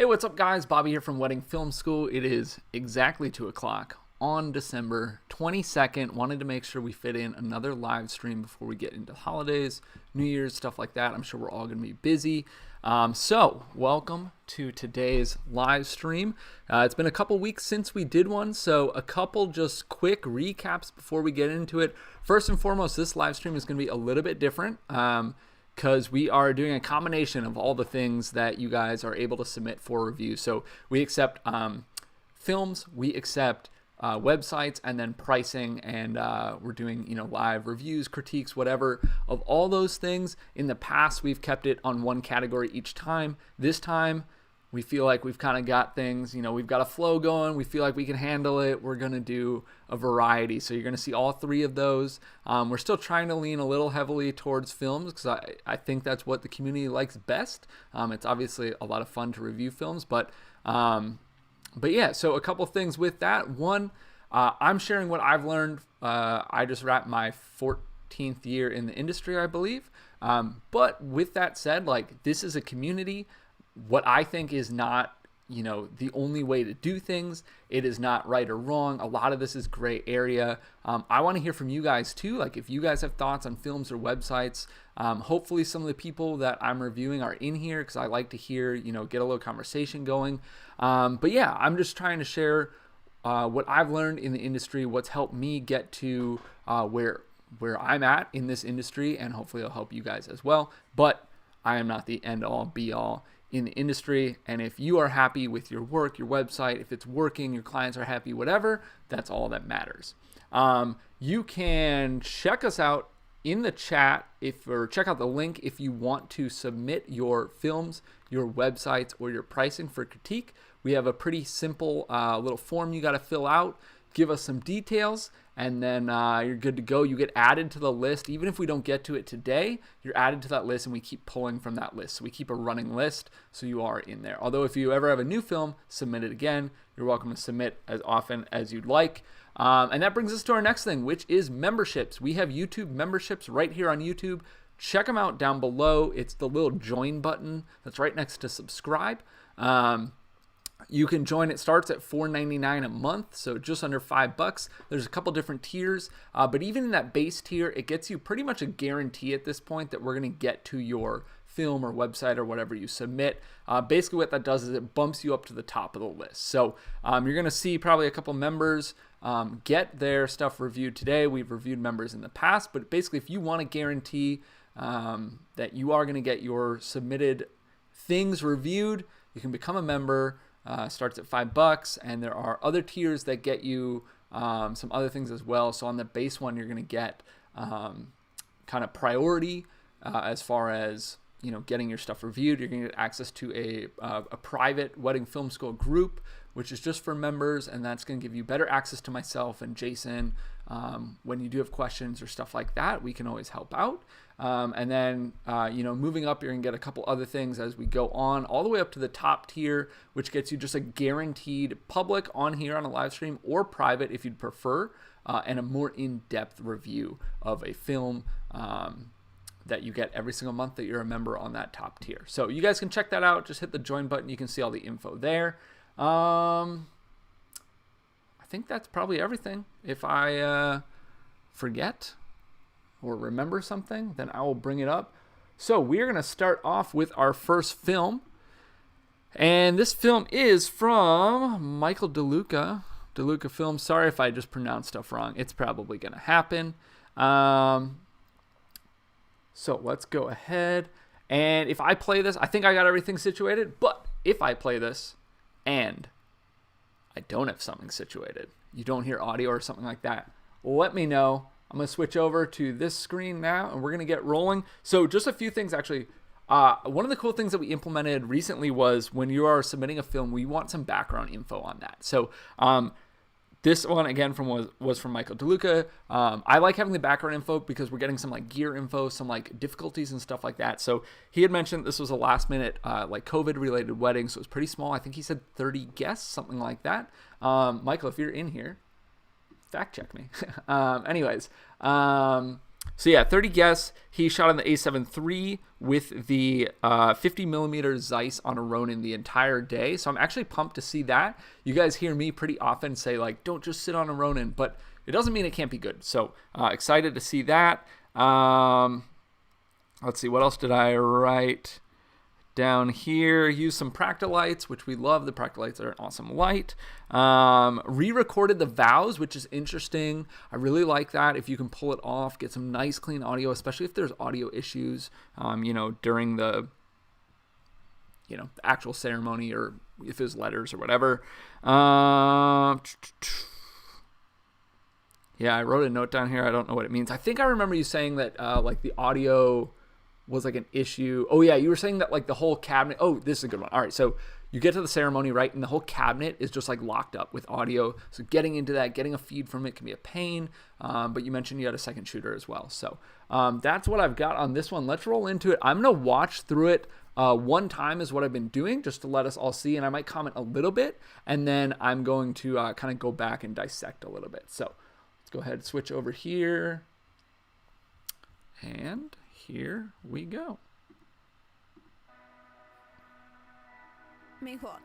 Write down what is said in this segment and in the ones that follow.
Hey, what's up, guys? Bobby here from Wedding Film School. It is exactly 2 o'clock on December 22nd. Wanted to make sure we fit in another live stream before we get into holidays, New Year's, stuff like that. I'm sure we're all going to be busy. So, welcome to today's live stream. It's been a couple weeks since we did one, so a couple just quick recaps before we get into it. First and foremost, this live stream is going to be a little bit different. Because we are doing a combination of all the things that you guys are able to submit for review. So we accept films, we accept websites, and then pricing, and we're doing live reviews, critiques, whatever. Of all those things, in the past we've kept it on one category each time. This time we feel like we've kind of got things, we've got a flow going. We feel like we can handle it. We're going to do a variety. So you're going to see all three of those. We're still trying to lean a little heavily towards films because I think that's what the community likes best. It's obviously a lot of fun to review films, but yeah, so a couple things with that. One, I'm sharing what I've learned. I just wrapped my 14th year in the industry, I believe. But with that said, this is a community. What I think is not, the only way to do things. It is not right or wrong. A lot of this is gray area. I want to hear from you guys too. If you guys have thoughts on films or websites, hopefully some of the people that I'm reviewing are in here because I like to hear, get a little conversation going. But yeah, I'm just trying to share what I've learned in the industry, what's helped me get to where I'm at in this industry, and hopefully it'll help you guys as well. But I am not the end all be all in the industry, and if you are happy with your work, your website, if it's working, your clients are happy, whatever, that's all that matters. You can check us out in the chat or check out the link if you want to submit your films, your websites, or your pricing for critique. We have a pretty simple little form you got to fill out. Give us some details, and then you're good to go. You get added to the list. Even if we don't get to it today, you're added to that list, and we keep pulling from that list. So we keep a running list, so you are in there. Although if you ever have a new film, submit it again. You're welcome to submit as often as you'd like. And that brings us to our next thing, which is memberships. We have YouTube memberships right here on YouTube. Check them out down below. It's the little join button that's right next to subscribe. You can join. It starts at $4.99 a month, so just under $5. There's a couple different tiers, but even in that base tier, it gets you pretty much a guarantee at this point that we're going to get to your film or website or whatever you submit. Basically what that does is it bumps you up to the top of the list. So you're going to see probably a couple members get their stuff reviewed today. We've reviewed members in the past, but basically if you want to guarantee that you are going to get your submitted things reviewed, you can become a member. Starts at $5, and there are other tiers that get you some other things as well. So on the base one, you're going to get kind of priority as far as getting your stuff reviewed. You're going to get access to a private Wedding Film School group, which is just for members, and that's going to give you better access to myself and Jason. When you do have questions or stuff like that, we can always help out. And then, moving up, you're going to get a couple other things as we go on, all the way up to the top tier, which gets you just a guaranteed public on here on a live stream or private if you'd prefer, and a more in-depth review of a film that you get every single month that you're a member on that top tier. So you guys can check that out. Just hit the join button. You can see all the info there. I think that's probably everything. If I forget or remember something, then I will bring it up. So we're going to start off with our first film. And this film is from Michael DeLuca. DeLuca Films. Sorry if I just pronounced stuff wrong. It's probably going to happen. So let's go ahead. And if I play this, I think I got everything situated. But if I play this and I don't have something situated, you don't hear audio or something like that, let me know. I'm going to switch over to this screen now, and we're going to get rolling. So just a few things, actually. One of the cool things that we implemented recently was when you are submitting a film, we want some background info on that. So this one, again, was from Michael DeLuca. I like having the background info because we're getting some gear info, some difficulties and stuff like that. So he had mentioned this was a last minute COVID-related wedding, so it was pretty small. I think he said 30 guests, something like that. Michael, if you're in here, fact check me. Anyways, So yeah, 30 guests. He shot on the A7 III with the 50 millimeter Zeiss on a Ronin the entire day. So I'm actually pumped to see that. You guys hear me pretty often say like, don't just sit on a Ronin, but it doesn't mean it can't be good. So excited to see that. Let's see, what else did I write down here? Use some Practolites, which we love. The Practolites are an awesome light. Re-recorded the Vows, which is interesting. I really like that. If you can pull it off, get some nice clean audio, especially if there's audio issues, during the, the actual ceremony, or if it's letters or whatever. Yeah, I wrote a note down here. I don't know what it means. I think I remember you saying that like the audio was like an issue. Oh yeah, you were saying that like the whole cabinet. Oh, this is a good one. All right, so you get to the ceremony, right, and the whole cabinet is just like locked up with audio. So getting into that, getting a feed from it can be a pain. But you mentioned you had a second shooter as well. So that's what I've got on this one. Let's roll into it. I'm gonna watch through it one time is what I've been doing, just to let us all see, and I might comment a little bit, and then I'm going to kind of go back and dissect a little bit. So let's go ahead and switch over here, and here we go. Mehul,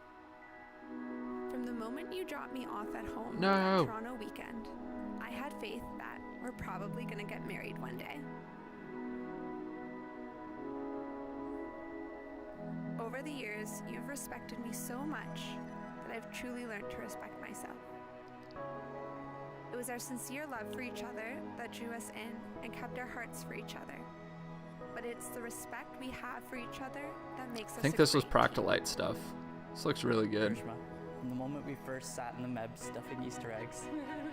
from the moment you dropped me off at home No. that Toronto weekend, I had faith that we're probably going to get married one day. Over the years, you've respected me so much that I've truly learned to respect myself. It was our sincere love for each other that drew us in and kept our hearts for each other. But it's the respect we have for each other that makes us I think a this was great team. Practolite stuff. This looks really good. Karishma, from the moment we first sat in the MEB stuffing Easter eggs,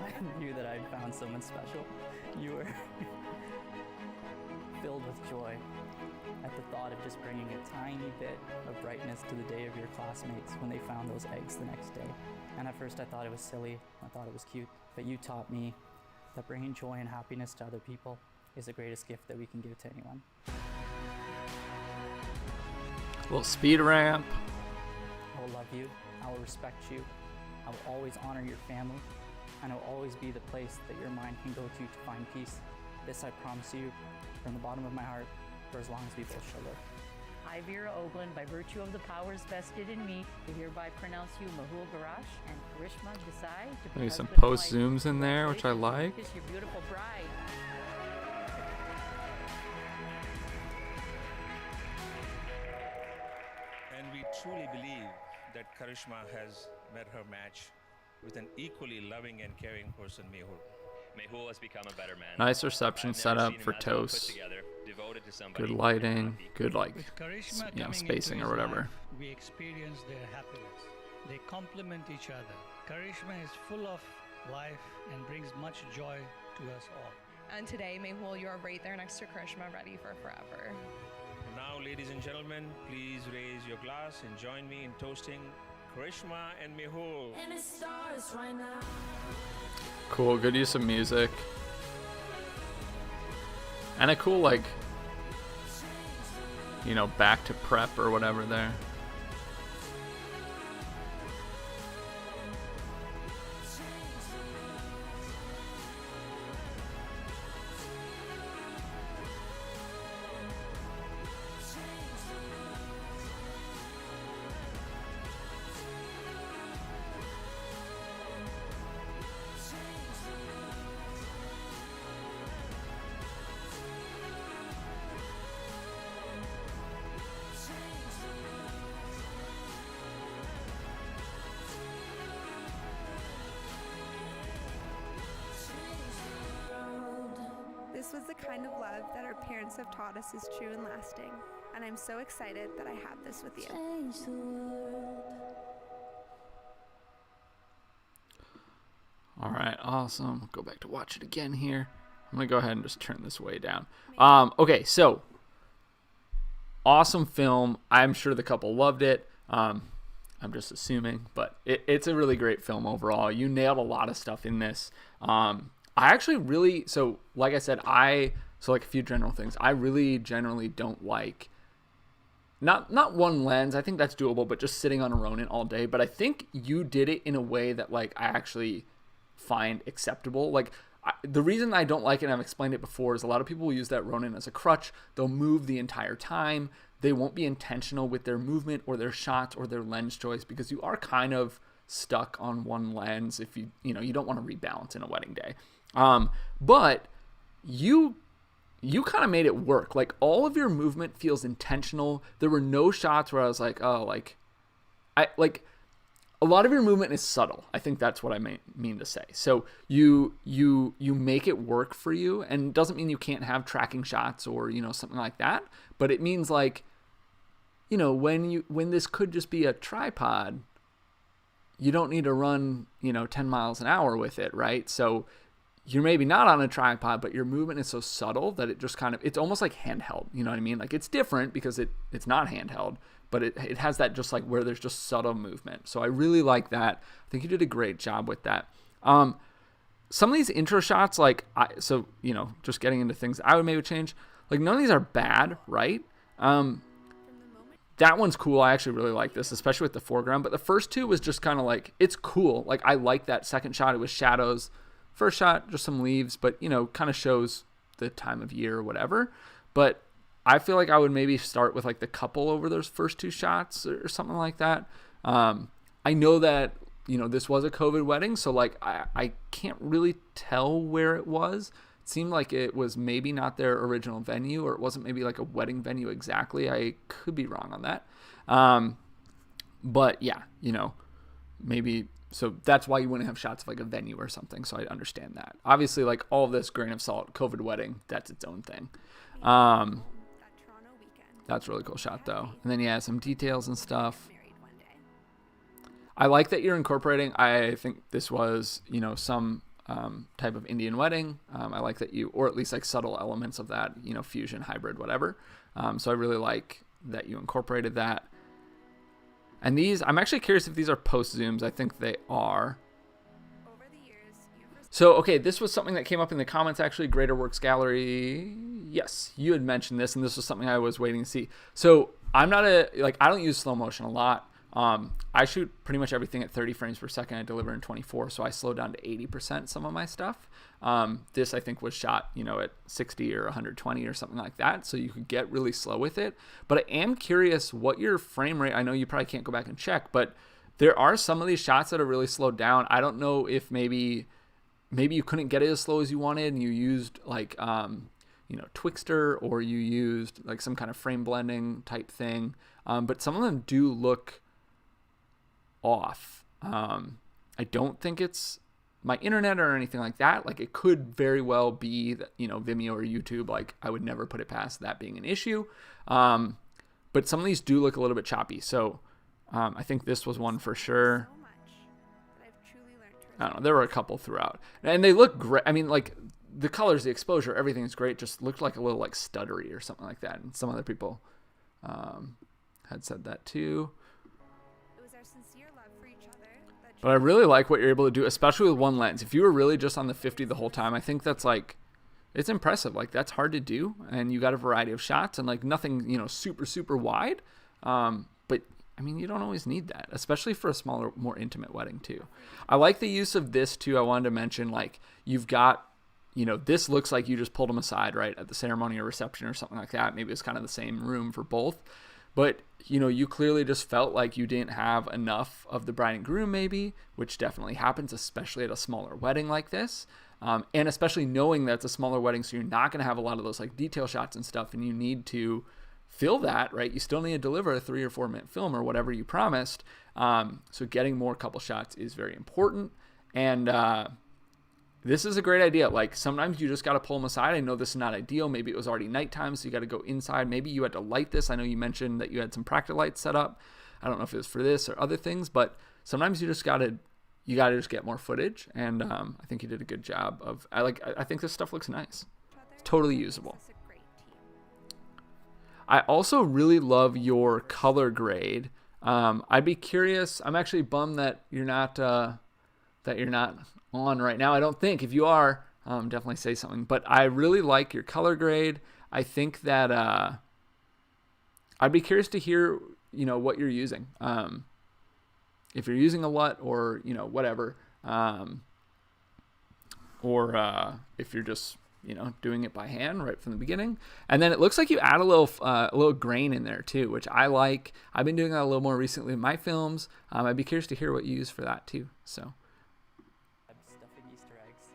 I knew that I'd found someone special. You were filled with joy at the thought of just bringing a tiny bit of brightness to the day of your classmates when they found those eggs the next day. And at first I thought it was silly, I thought it was cute, but you taught me that bringing joy and happiness to other people is the greatest gift that we can give to anyone. Little speed ramp. I will love you, I will respect you, I will always honor your family, and I will always be the place that your mind can go to find peace. This I promise you from the bottom of my heart for as long as we both shall live. I, Vera Oakland, by virtue of the powers vested in me, do hereby pronounce you Mehul Garash and Karishma Desai to be Maybe some husband and post wife. zooms in there, which I like. Kiss your beautiful bride. And we truly believe that Karishma has met her match with an equally loving and caring person, Mehul. Mehul has become a better man. Nice reception I've never setup seen him for as well put toast. together, devoted to somebody, Good lighting, and happy. good like With Karishma you know, coming spacing into or his whatever. life, we experience their happiness. They complement each other. Karishma is full of life and brings much joy to us all. And today, Mehul, you're right there next to Karishma, ready for forever. Now, ladies and gentlemen, please raise your glass and join me in toasting Karishma and Mehul. Cool, good use of music. And a cool, like, back to prep or whatever there. This was the kind of love that our parents have taught us is true and lasting, and I'm so excited that I have this with you. All right, awesome. Go back to watch it again here. I'm gonna go ahead and just turn this way down. Okay, so awesome film. I'm sure the couple loved it. I'm just assuming, but it's a really great film overall. You nailed a lot of stuff in this. I actually really, so like I said, like a few general things. I really generally don't like, not one lens. I think that's doable, but just sitting on a Ronin all day. But I think you did it in a way that like I actually find acceptable. Like the reason I don't like it, and I've explained it before, is a lot of people will use that Ronin as a crutch. They'll move the entire time. They won't be intentional with their movement or their shots or their lens choice, because you are kind of stuck on one lens if you don't want to rebalance in a wedding day. But you kind of made it work. Like, all of your movement feels intentional. There were no shots where I was like, oh, like, a lot of your movement is subtle. I think that's what I mean to say. So you make it work for you, and it doesn't mean you can't have tracking shots or, something like that. But it means, like, when this could just be a tripod, you don't need to run, 10 miles an hour with it, right? So you're maybe not on a tripod, but your movement is so subtle that it just it's almost like handheld. You know what I mean? Like, it's different because it's not handheld, but it has that just like where there's just subtle movement. So I really like that. I think you did a great job with that. Some of these intro shots, just getting into things I would maybe change, like, none of these are bad, right? That one's cool. I actually really like this, especially with the foreground. But the first two was just kind of like, it's cool. Like, I like that second shot. It was shadows. First shot, just some leaves, but, kind of shows the time of year or whatever. But I feel like I would maybe start with, like, the couple over those first two shots or something like that. I know that, this was a COVID wedding, so, like, I can't really tell where it was. It seemed like it was maybe not their original venue, or it wasn't maybe like a wedding venue exactly. I could be wrong on that. But yeah, maybe, so that's why you wouldn't have shots of like a venue or something. So I understand that. Obviously, like, all of this, grain of salt, COVID wedding, that's its own thing. That's a really cool shot though. And then, yeah, some details and stuff. I like that you're incorporating, I think this was, some type of Indian wedding. I like that or at least like subtle elements of that, fusion, hybrid, whatever. So I really like that you incorporated that. And these, I'm actually curious if these are post zooms. I think they are. So, okay, this was something that came up in the comments, actually. Greater Works Gallery. Yes, you had mentioned this, and this was something I was waiting to see. So I'm not I don't use slow motion a lot. I shoot pretty much everything at 30 frames per second. I deliver in 24, so I slow down to 80% some of my stuff. This, I think, was shot, at 60 or 120 or something like that, so you could get really slow with it. But I am curious what your frame rate, I know you probably can't go back and check, but there are some of these shots that are really slowed down. I don't know if maybe you couldn't get it as slow as you wanted, and you used like, Twixtor, or you used like some kind of frame blending type thing. But some of them do look off. I don't think it's my internet or anything like that. Like, it could very well be that, Vimeo or YouTube, like, I would never put it past that being an issue. But some of these do look a little bit choppy. So, I think this was one for sure. I don't know. There were a couple throughout, and they look great. I mean, like, the colors, the exposure, everything's great. Just looked like a little like stuttery or something like that. And some other people had said that too. But I really like what you're able to do, especially with one lens. If you were really just on the 50 the whole time, I think that's like, it's impressive. Like, that's hard to do, and you got a variety of shots, and like nothing, super, super wide. But I mean, you don't always need that, especially for a smaller, more intimate wedding too. I like the use of this too. I wanted to mention, like, you've got, this looks like you just pulled them aside, right, at the ceremony or reception or something like that. Maybe it's kind of the same room for both. But, you clearly just felt like you didn't have enough of the bride and groom maybe, which definitely happens, especially at a smaller wedding like this. And especially knowing that it's a smaller wedding, so you're not going to have a lot of those like detail shots and stuff, and you need to fill that, right? You still need to deliver a 3 or 4 minute film or whatever you promised. So getting more couple shots is very important. And this is a great idea. Like, sometimes you just got to pull them aside. I know this is not ideal. Maybe it was already nighttime, so you got to go inside. Maybe you had to light this. I know you mentioned that you had some Practic lights set up. I don't know if it was for this or other things, but sometimes you just got to just get more footage. And I think you did a good job of, I think this stuff looks nice. It's totally usable. I also really love your color grade. I'd be curious. I'm actually bummed that you're not on right now. I don't think. If you are, definitely say something. But I really like your color grade. I think that I'd be curious to hear, what you're using. If you're using a LUT or, whatever. or if you're just, doing it by hand right from the beginning. And then it looks like you add a little grain in there too, which I like. I've been doing that a little more recently in my films. I'd be curious to hear what you use for that too. So I'm stuffing Easter eggs.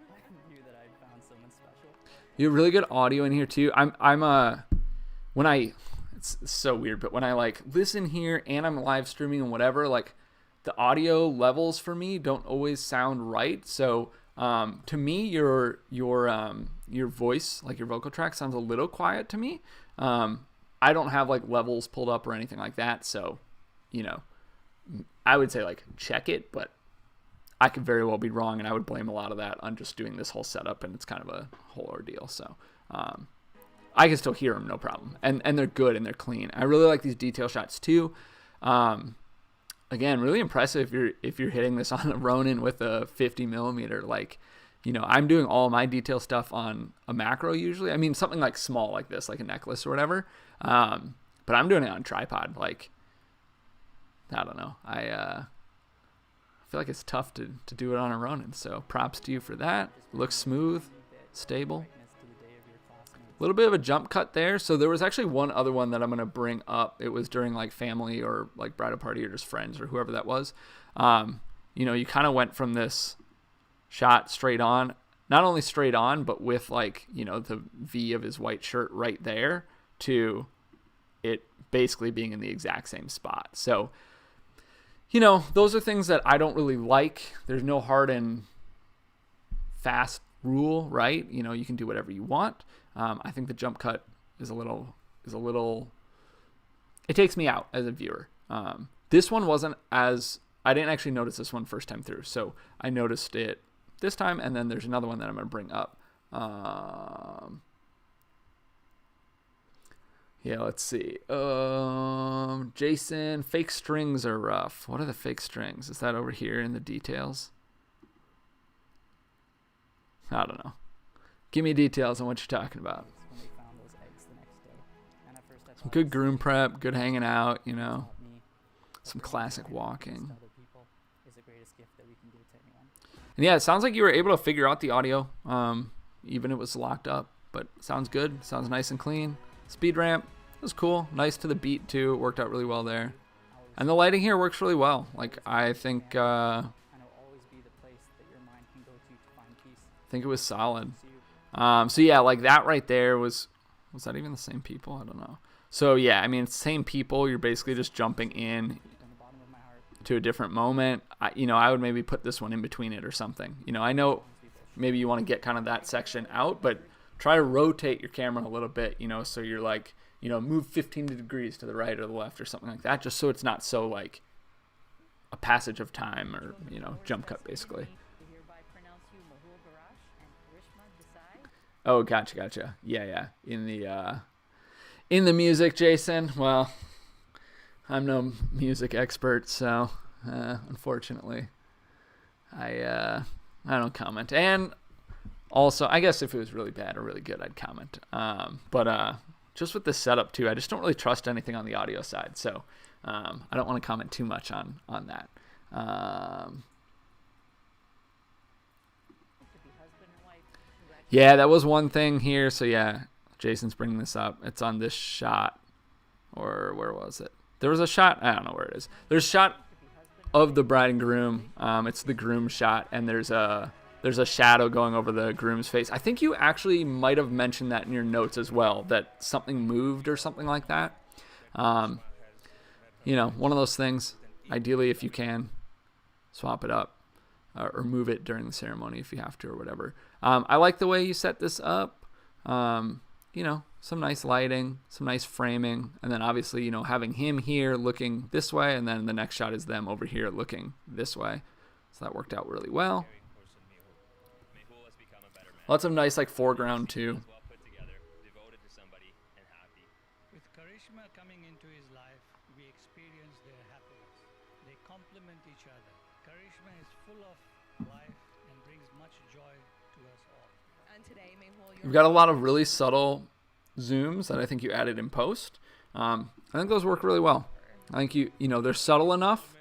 I knew that I'd found someone special. you have really good audio in here too. It's so weird, but when I like listen here and I'm live streaming and whatever, like the audio levels for me don't always sound right. So to me, your voice, like your vocal track, sounds a little quiet to me. I don't have like levels pulled up or anything like that, so I would say like check it, but I could very well be wrong, and I would blame a lot of that on just doing this whole setup, and it's kind of a whole ordeal. So I can still hear them, no problem, and they're good and they're clean. I really like these detail shots too. Again, really impressive if you're hitting this on a Ronin with a 50 millimeter. Like, I'm doing all my detail stuff on a macro usually. I mean, something like small like this, like a necklace or whatever. But I'm doing it on tripod. Like, I don't know. I feel like it's tough to do it on a Ronin. So props to you for that. Looks smooth, stable. A little bit of a jump cut there. So there was actually one other one that I'm going to bring up. It was during like family or like bridal party or just friends or whoever that was. You kind of went from this shot straight on, not only straight on, but with like, the V of his white shirt right there to it basically being in the exact same spot. So, those are things that I don't really like. There's no hard and fast rule, right? You can do whatever you want. I think the jump cut is a little, it takes me out as a viewer. This one wasn't I didn't actually notice this one first time through. So I noticed it this time, and then there's another one that I'm going to bring up. Yeah, let's see. Jason, fake strings are rough. What are the fake strings? Is that over here in the details? I don't know. Give me details on what you're talking about. Some good groom prep, good hanging out, some classic walking. And yeah, it sounds like you were able to figure out the audio, even if it was locked up, but sounds good. Sounds nice and clean. Speed ramp was cool. Nice to the beat too. It worked out really well there. And the lighting here works really well. Like, I think it was solid. So yeah, like that right there was that even the same people? I don't know. So yeah, I mean, it's the same people. You're basically just jumping in to a different moment. I would maybe put this one in between it or something. I know maybe you want to get kind of that section out, but try to rotate your camera a little bit, so you're like, move 15 degrees to the right or the left or something like that, just so it's not so like a passage of time or, jump cut basically. Oh, gotcha. Yeah. In the music, Jason. Well, I'm no music expert, so unfortunately, I don't comment. And also, I guess if it was really bad or really good, I'd comment. But just with the setup too, I just don't really trust anything on the audio side, so I don't want to comment too much on that. Yeah, that was one thing here. So yeah, Jason's bringing this up. It's on this shot, or where was it? There was a shot. I don't know where it is. There's a shot of the bride and groom. It's the groom shot, and there's a shadow going over the groom's face. I think you actually might have mentioned that in your notes as well, that something moved or something like that. One of those things. Ideally, if you can, swap it up. Or move it during the ceremony if you have to or whatever. I like the way you set this up. Some nice lighting, some nice framing, and then obviously, having him here looking this way, and then the next shot is them over here looking this way. So that worked out really well. Lots of nice like foreground too. With Karishma coming into his life, we experience their happiness. They complement each other. Karishma is full of life and brings much joy to us all. And today, Mehul, You've got a lot of really subtle zooms that I think you added in post. I think those work really well. I think they're subtle enough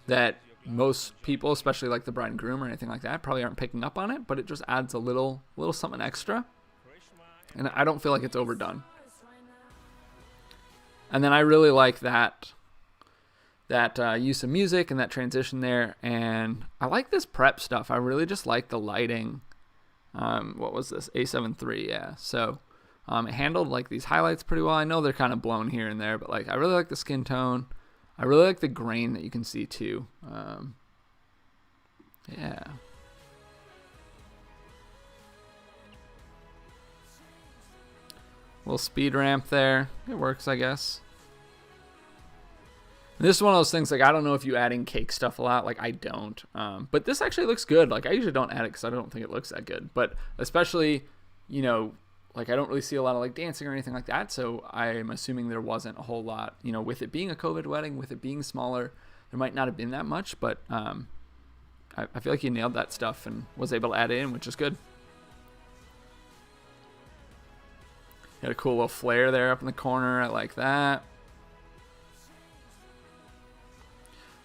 that most people, especially like the bride and groom or anything like that, probably aren't picking up on it, but it just adds a little something extra. And I don't feel like it's overdone. And then I really like that use of music and that transition there. And I like this prep stuff. I really just like the lighting. What was this? A7 III, yeah. So it handled like these highlights pretty well. I know they're kind of blown here and there, but like I really like the skin tone. I really like the grain that you can see too. Yeah. Little speed ramp there. It works, I guess. And this is one of those things, like, I don't know if you add in cake stuff a lot. Like, I don't. But this actually looks good. Like, I usually don't add it because I don't think it looks that good. But especially, you know, like, I don't really see a lot of, like, dancing or anything like that. So I'm assuming there wasn't a whole lot, you know, with it being a COVID wedding, with it being smaller, there might not have been that much. But I feel like you nailed that stuff and was able to add it in, which is good. Got a cool little flare there up in the corner. I like that.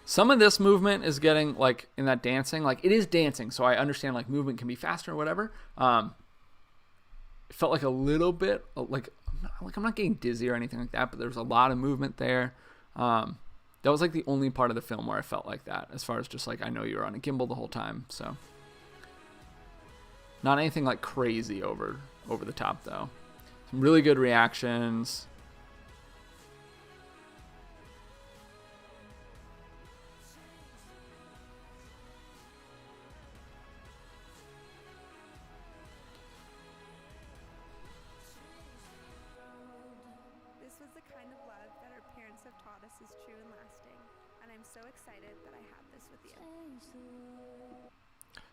Some of this movement is getting, like, in that dancing, like, it is dancing, so I understand, like, movement can be faster or whatever. It felt like a little bit, like I'm not getting dizzy or anything like that, but there's a lot of movement there. That was, like, the only part of the film where I felt like that, as far as just, like, I know you were on a gimbal the whole time, so. Not anything, like, crazy over the top, though. Some really good reactions. This was the kind of love that our parents have taught us is true and lasting, and I'm so excited that I have this with you.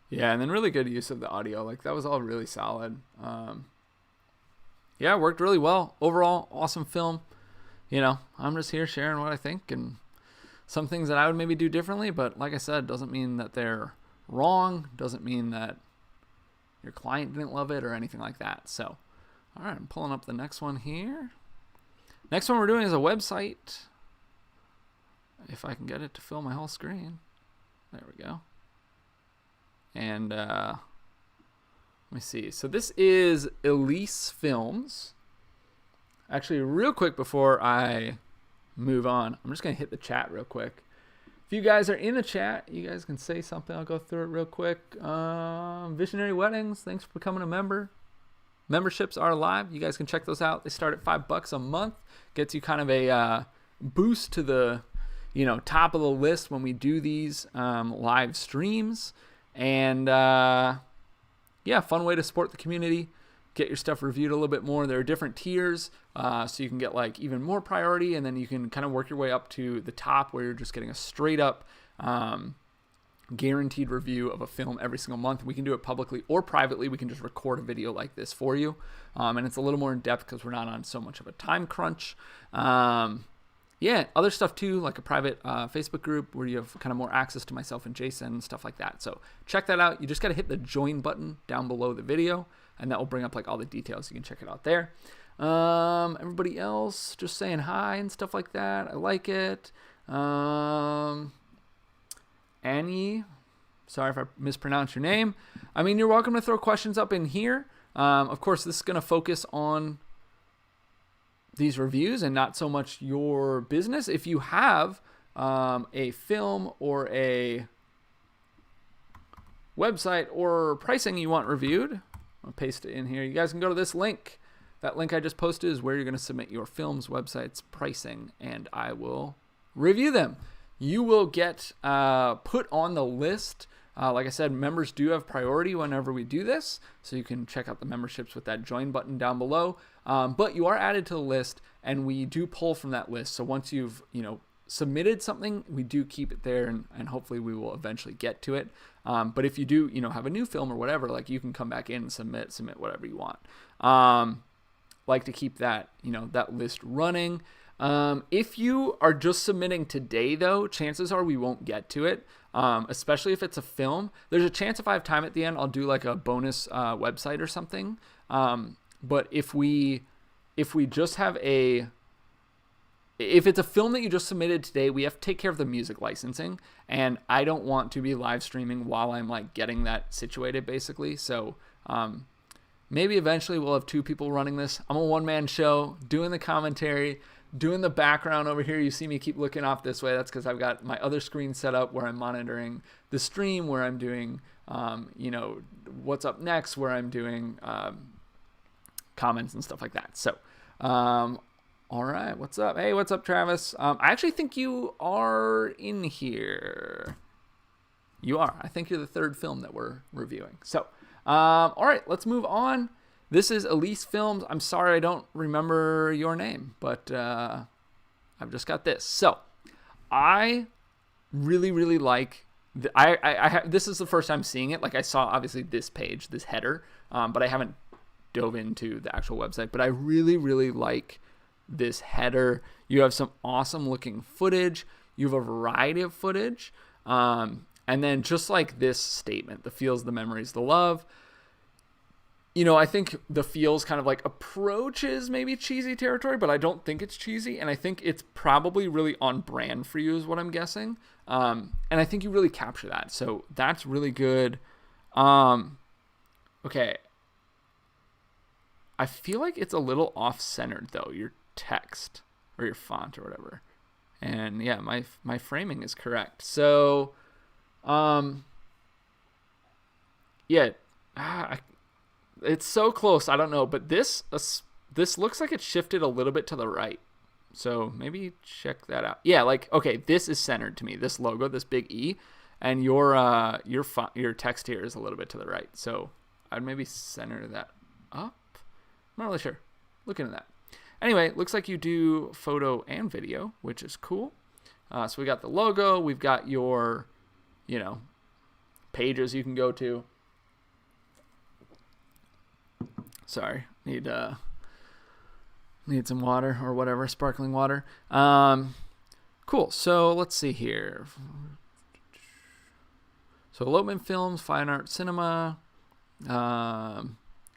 Yeah, and then really good use of the audio. Like, that was all really solid. Yeah, it worked really well. Overall, awesome film. You know, I'm just here sharing what I think and some things that I would maybe do differently. But like I said, doesn't mean that they're wrong. Doesn't mean that your client didn't love it or anything like that. So, all right, I'm pulling up the next one here. Next one we're doing is a website. If I can get it to fill my whole screen. There we go. And let me see. So this is Elise Films. Actually, real quick before I move on, I'm just going to hit the chat real quick. If you guys are in the chat, you guys can say something. I'll go through it real quick. Visionary Weddings, thanks for becoming a member. Memberships are live. You guys can check those out. They start at $5 a month. Gets you kind of a boost to the, you know, top of the list when we do these live streams. And yeah, fun way to support the community, get your stuff reviewed a little bit more. There are different tiers, so you can get like even more priority, and then you can kind of work your way up to the top where you're just getting a straight up guaranteed review of a film every single month. We can do it publicly or privately. We can just record a video like this for you, and it's a little more in depth because we're not on so much of a time crunch. Yeah, other stuff too, like a private Facebook group where you have kind of more access to myself and Jason and stuff like that. So check that out. You just got to hit the join button down below the video, and that will bring up like all the details. You can check it out there. Everybody else just saying hi and stuff like that. I like it. Annie, sorry if I mispronounced your name. I mean, you're welcome to throw questions up in here. Of course, this is going to focus on these reviews and not so much your business. If you have a film or a website or pricing you want reviewed, I'll paste it in here. You guys can go to this link. That link I just posted is where you're going to submit your films, websites, pricing, and I will review them. You will get put on the list. Like I said, members do have priority whenever we do this, so you can check out the memberships with that join button down below. But you are added to the list, and we do pull from that list. So once you've submitted something, we do keep it there, and hopefully we will eventually get to it. But if you do have a new film or whatever, like, you can come back in and submit whatever you want. Like to keep that that list running. If you are just submitting today, though, chances are we won't get to it. Especially if it's a film. There's a chance if I have time at the end, I'll do like a bonus website or something. But if we just have a if it's a film that you just submitted today, we have to take care of the music licensing, and I don't want to be live streaming while I'm like getting that situated, basically. So maybe eventually we'll have 2 people running this. I'm a one-man show, doing the commentary, doing the background over here. You see me keep looking off this way. That's because I've got my other screen set up where I'm monitoring the stream, where I'm doing, what's up next, where I'm doing comments and stuff like that. So, all right, what's up? Hey, what's up, Travis? I actually think you are in here. You are. I think you're the 3rd film that we're reviewing. So, all right, let's move on. This is Elise Films. I'm sorry I don't remember your name, but I've just got this. So, I really, really like. This is the first time seeing it. Like, I saw obviously this page, this header, but I haven't dove into the actual website. But I really, really like this header. You have some awesome looking footage. You have a variety of footage. And then just like this statement, the feels, the memories, the love. I think the feels kind of like approaches maybe cheesy territory, but I don't think it's cheesy. And I think it's probably really on brand for you is what I'm guessing. And I think you really capture that. So that's really good. Okay. I feel like it's a little off-centered though, your text or your font or whatever. And yeah, my framing is correct. So, yeah, it's so close. I don't know, but this looks like it's shifted a little bit to the right. So maybe check that out. Yeah, like, okay, this is centered to me. This logo, this big E, and your text here is a little bit to the right. So I'd maybe center that up. I'm not really sure. Look into that. Anyway, looks like you do photo and video, which is cool. So we got the logo. We've got your, pages you can go to. Sorry, need some water or whatever, sparkling water. Cool. So let's see here. So Elopement Films, Fine Art Cinema.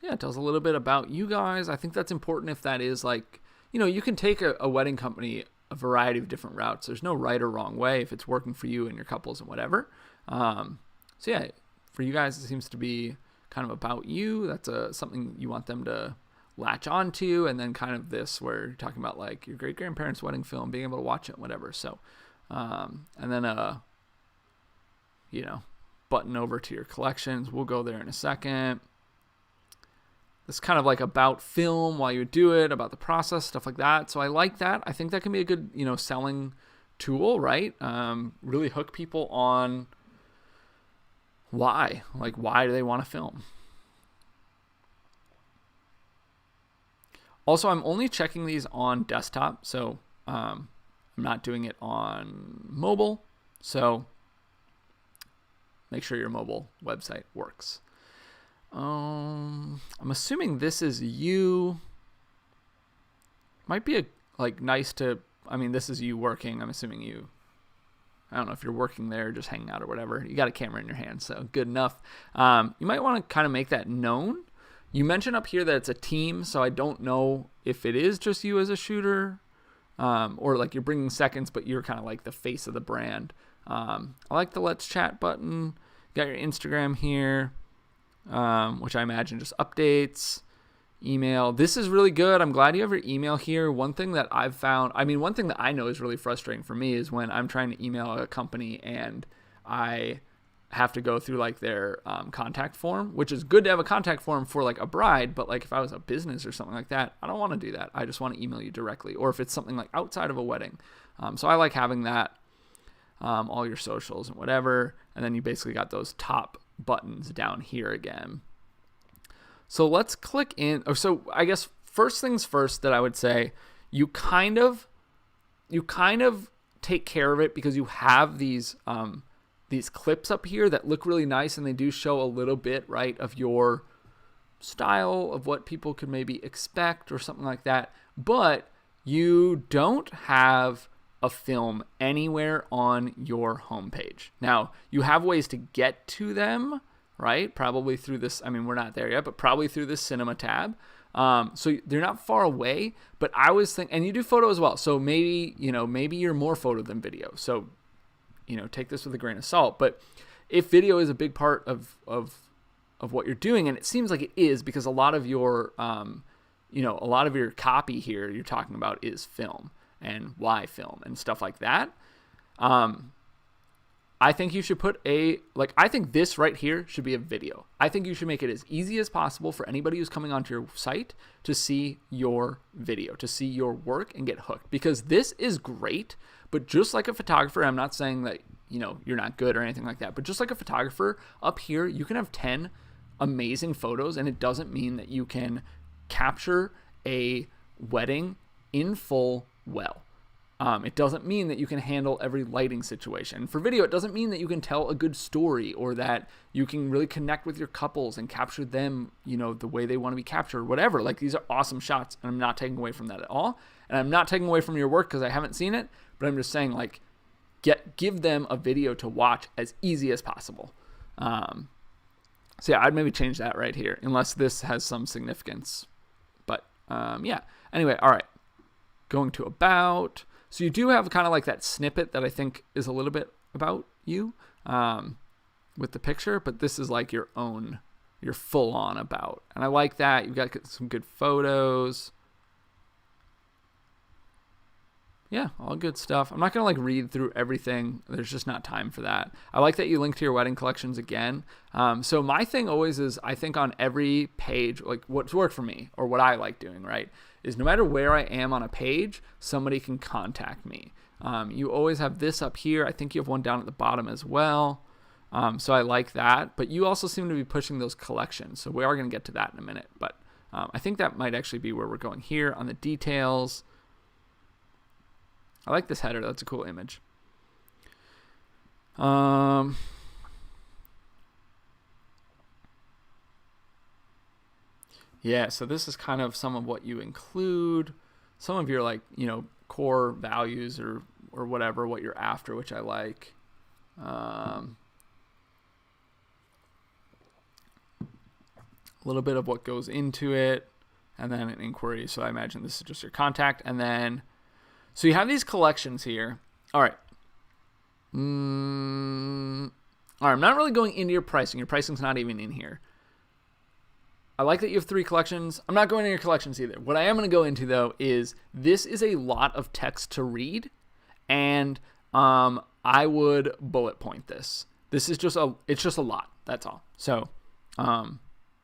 Yeah, it tells a little bit about you guys. I think that's important if that is like, you can take a wedding company a variety of different routes. There's no right or wrong way if it's working for you and your couples and whatever. So yeah, for you guys, it seems to be kind of about you. That's something you want them to latch onto. And then kind of this where you're talking about like your great grandparents' wedding film, being able to watch it and whatever. So, and then, button over to your collections. We'll go there in a second. It's kind of like about film while you do it, about the process, stuff like that. So I like that. I think that can be a good, selling tool, right? Really hook people on why. Like, why do they want to film? Also, I'm only checking these on desktop, so I'm not doing it on mobile. So make sure your mobile website works. I'm assuming this is you. Might be nice to, this is you working. I'm assuming you, I don't know if you're working there, just hanging out or whatever. You got a camera in your hand, so good enough. You might want to kind of make that known. You mentioned up here that it's a team, so I don't know if it is just you as a shooter, or like you're bringing seconds, but you're kind of like the face of the brand. I like the Let's Chat button. You got your Instagram here. Which I imagine just updates, email. This is really good. I'm glad you have your email here. One thing that I've found, one thing that I know is really frustrating for me is when I'm trying to email a company and I have to go through like their contact form, which is good to have a contact form for like a bride, but like if I was a business or something like that, I don't want to do that. I just want to email you directly, or if it's something like outside of a wedding. So I like having that, all your socials and whatever, and then you basically got those top buttons down here again. So let's click in. So I guess first things first that I would say, you kind of take care of it because you have these clips up here that look really nice, and they do show a little bit, right, of your style of what people could maybe expect or something like that. But you don't have a film anywhere on your homepage. Now, you have ways to get to them, right? Probably through this, we're not there yet, but probably through this cinema tab. So they're not far away, but I was thinking, and you do photo as well. So maybe you're more photo than video. So, take this with a grain of salt. But if video is a big part of what you're doing, and it seems like it is, because a lot of your, a lot of your copy here you're talking about is film and why film and stuff like that. I think you should put I think this right here should be a video. I think you should make it as easy as possible for anybody who's coming onto your site to see your video, to see your work and get hooked, because this is great. But just like a photographer, I'm not saying that, you're not good or anything like that, but just like a photographer, up here, you can have 10 amazing photos, and it doesn't mean that you can capture a wedding in full well. It doesn't mean that you can handle every lighting situation. For video, it doesn't mean that you can tell a good story, or that you can really connect with your couples and capture them, the way they want to be captured, whatever. Like, these are awesome shots, and I'm not taking away from that at all. And I'm not taking away from your work because I haven't seen it, but I'm just saying, like, give them a video to watch as easy as possible. So yeah, I'd maybe change that right here, unless this has some significance. But yeah. Anyway, all right. Going to about. So you do have kind of like that snippet that I think is a little bit about you with the picture, but this is like your full on about. And I like that. You've got some good photos. Yeah, all good stuff. I'm not going to like read through everything. There's just not time for that. I like that you link to your wedding collections again. So my thing always is, I think on every page, like what's worked for me or what I like doing, right, is no matter where I am on a page, somebody can contact me. You always have this up here. I think you have one down at the bottom as well. So I like that. But you also seem to be pushing those collections. So we are going to get to that in a minute. But I think that might actually be where we're going here on the details. I like this header. That's a cool image. Yeah, so this is kind of some of what you include, some of your like, core values or whatever, what you're after, which I like. A little bit of what goes into it, and then an inquiry. So I imagine this is just your contact, and then so you have these collections here. All right. All right, I'm not really going into your pricing. Your pricing's not even in here. I like that you have 3 collections. I'm not going into your collections either. What I am going to go into, though, is this is a lot of text to read, and I would bullet point this. This is it's just a lot. That's all. So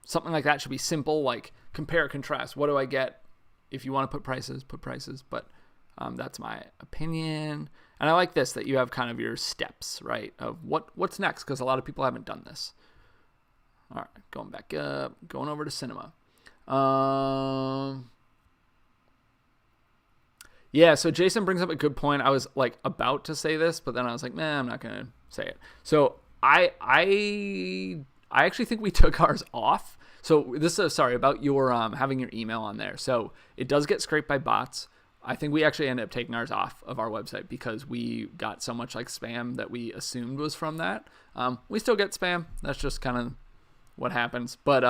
something like that should be simple, like compare, contrast. What do I get? If you want to put prices, put prices. But that's my opinion. And I like this, that you have kind of your steps, right, of what's next, because a lot of people haven't done this. All right, going back up, going over to cinema. Yeah, so Jason brings up a good point. I was like about to say this, but then I was like, I'm not going to say it. So I actually think we took ours off. So this is, sorry, about your having your email on there. So it does get scraped by bots. I think we actually ended up taking ours off of our website because we got so much like spam that we assumed was from that. We still get spam. That's just kind of what happens, but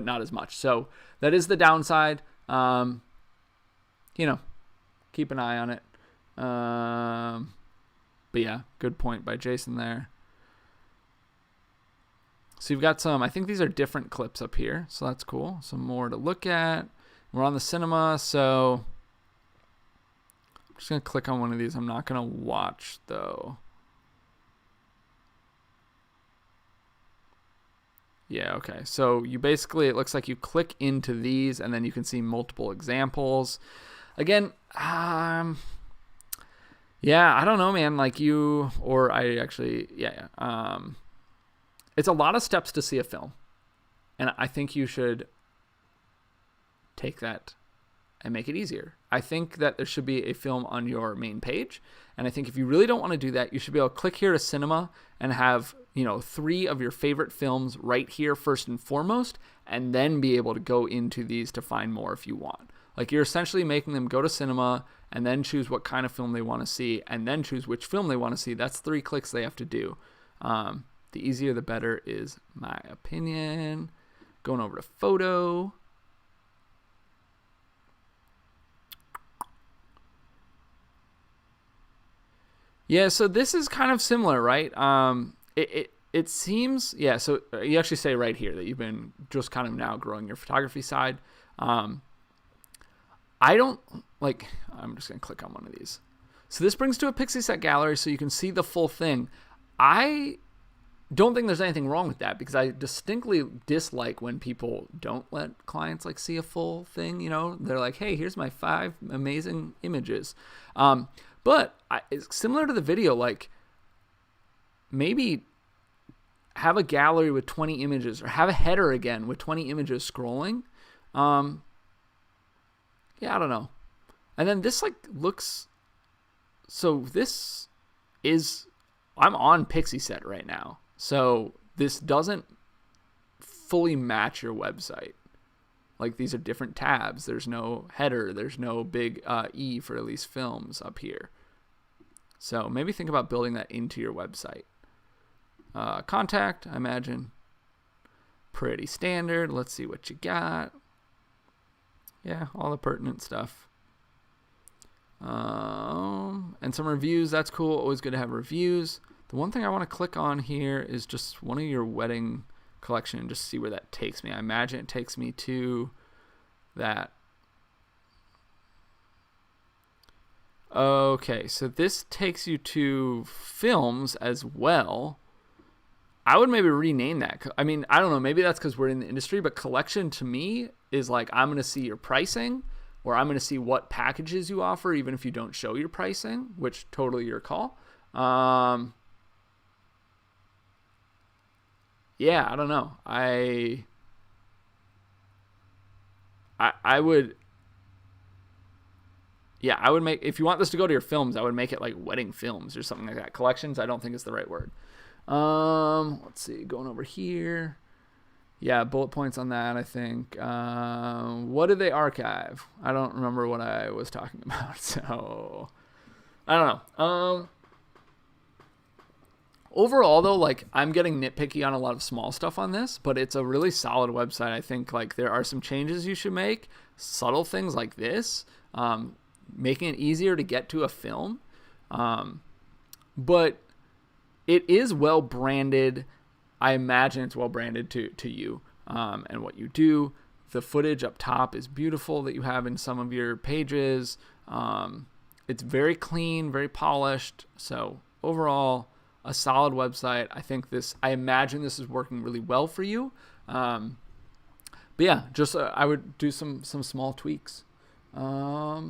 not as much. So that is the downside. Keep an eye on it. But yeah, good point by Jason there. So you've got some, I think these are different clips up here. So that's cool. Some more to look at. We're on the cinema. So I'm just going to click on one of these. I'm not going to watch though. Yeah, okay. So you basically, it looks like you click into these and then you can see multiple examples. Again, yeah, I don't know, man. Like it's a lot of steps to see a film. And I think you should take that and make it easier. I think that there should be a film on your main page. And I think if you really don't want to do that, you should be able to click here to cinema and have, 3 of your favorite films right here first and foremost, and then be able to go into these to find more if you want. Like, you're essentially making them go to cinema and then choose what kind of film they want to see and then choose which film they want to see. That's 3 clicks they have to do. The easier the better is my opinion. Going over to photo. Yeah, so this is kind of similar, right? It seems, yeah, so you actually say right here that you've been just kind of now growing your photography side. I don't, like, I'm just going to click on one of these. So this brings to a Pixieset gallery so you can see the full thing. I don't think there's anything wrong with that because I distinctly dislike when people don't let clients like see a full thing, you know? They're like, hey, here's my 5 amazing images. But it's similar to the video, like maybe have a gallery with 20 images or have a header again with 20 images scrolling. Yeah, I don't know. And then this like looks, so this is, I'm on Pixieset right now. So this doesn't fully match your website. Like these are different tabs. There's no header. There's no big E for Elise Films up here. So maybe think about building that into your website. Contact, I imagine. Pretty standard. Let's see what you got. Yeah, all the pertinent stuff. And some reviews. That's cool. Always good to have reviews. The one thing I want to click on here is just one of your wedding collection and just see where that takes me. I imagine it takes me to that. Okay, so this takes you to films as well. I would maybe rename that. I mean, I don't know. Maybe that's because we're in the industry, but collection to me is like I'm going to see your pricing or I'm going to see what packages you offer, even if you don't show your pricing, which totally your call. Yeah, I don't know. I would, yeah, I would make, if you want this to go to your films, I would make it like wedding films or something like that. Collections, I don't think is the right word. Let's see, going over here. Yeah, bullet points on that, I think. What did they archive? I don't remember what I was talking about, so I don't know. Overall, though, like I'm getting nitpicky on a lot of small stuff on this, but it's a really solid website. I think like there are some changes you should make, subtle things like this, making it easier to get to a film. But it is well branded. I imagine it's well branded to you and what you do. The footage up top is beautiful that you have in some of your pages. It's very clean, very polished. So overall, a solid website. I imagine this is working really well for you. But yeah, just I would do some small tweaks. Yeah,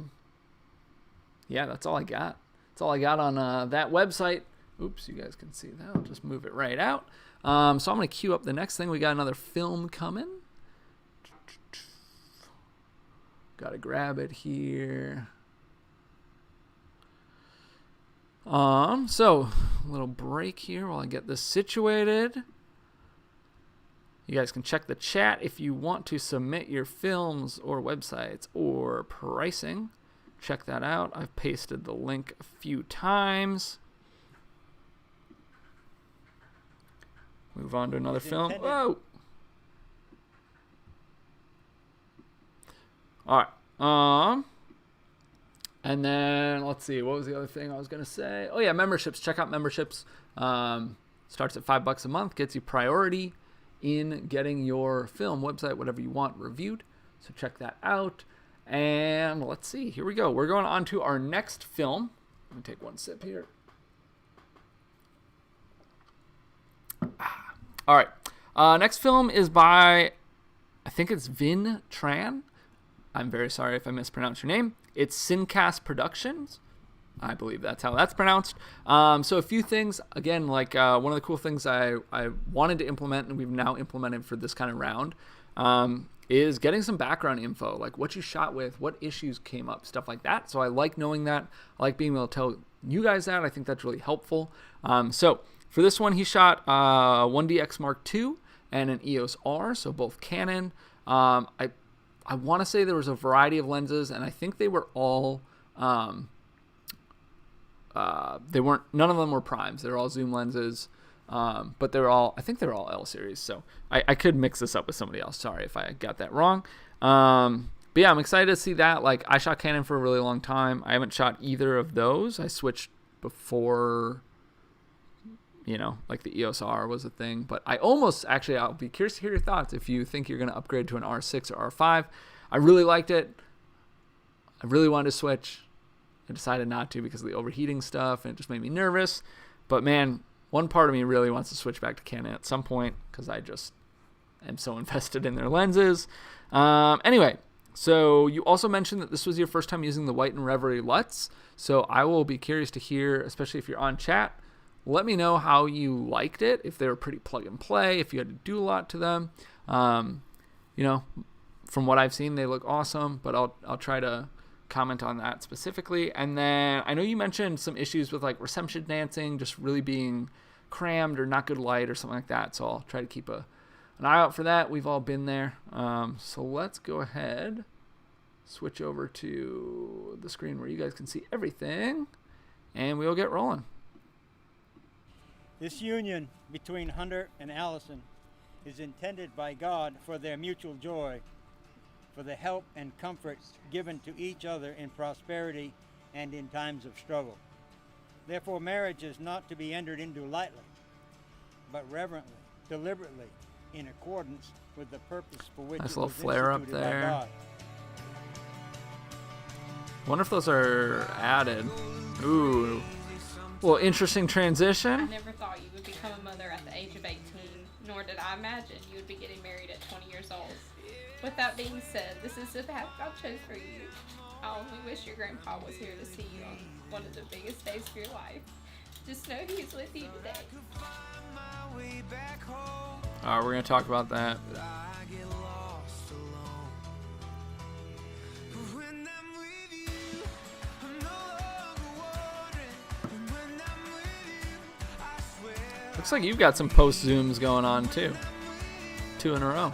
that's all I got. That's all I got on that website. Oops, you guys can see that. I'll just move it right out. So I'm going to queue up the next thing. We got another film coming. Got to grab it here. So a little break here while I get this situated. You guys can check the chat if you want to submit your films or websites or pricing. Check that out. I've pasted the link a few times. Move on to another film. Whoa! All right. And then let's see. What was the other thing I was gonna say? Oh yeah, memberships. Check out memberships. Starts at $5 a month. Gets you priority in getting your film, website, whatever you want reviewed. So check that out. And let's see. Here we go. We're going on to our next film. Let me take one sip here. All right. Next film is by, I think it's Vinh Tran. I'm very sorry if I mispronounced your name. It's Sincast Productions. I believe that's how that's pronounced. So a few things. Again, like one of the cool things I wanted to implement and we've now implemented for this kind of round is getting some background info, like what you shot with, what issues came up, stuff like that. So I like knowing that. I like being able to tell you guys that. I think that's really helpful. So for this one, he shot 1DX Mark II and an EOS R, so both Canon. I want to say there was a variety of lenses, and I think they were all none of them were primes. They were all zoom lenses, but I think they were all L series. So I could mix this up with somebody else. Sorry if I got that wrong. But yeah, I'm excited to see that. Like I shot Canon for a really long time. I haven't shot either of those. I switched before, like the EOS R was a thing. But I'll be curious to hear your thoughts if you think you're going to upgrade to an R6 or R5. I really liked it. I really wanted to switch. I decided not to because of the overheating stuff, and it just made me nervous. But man, one part of me really wants to switch back to Canon at some point because I just am so invested in their lenses. Anyway, so you also mentioned that this was your first time using the White and Reverie LUTs. So I will be curious to hear, especially if you're on chat, let me know how you liked it, if they were pretty plug and play, if you had to do a lot to them. From what I've seen, they look awesome, but I'll try to comment on that specifically. And then I know you mentioned some issues with like reception dancing, just really being crammed or not good light or something like that. So I'll try to keep an eye out for that. We've all been there. So let's go ahead, switch over to the screen where you guys can see everything, and we'll get rolling. This union between Hunter and Allison is intended by God for their mutual joy, for the help and comfort given to each other in prosperity and in times of struggle. Therefore, marriage is not to be entered into lightly, but reverently, deliberately, in accordance with the purpose for which nice it little was flare up instituted by there. God. Wonder if those are added. Ooh. Well, interesting transition. I never thought you would become a mother at the age of 18, nor did I imagine you would be getting married at 20 years old. With that being said, this is the path God chose for you. I only wish your grandpa was here to see you on one of the biggest days of your life. Just know he's with you today. We're going to talk about that. Looks like you've got some post zooms going on too. 2 in a row.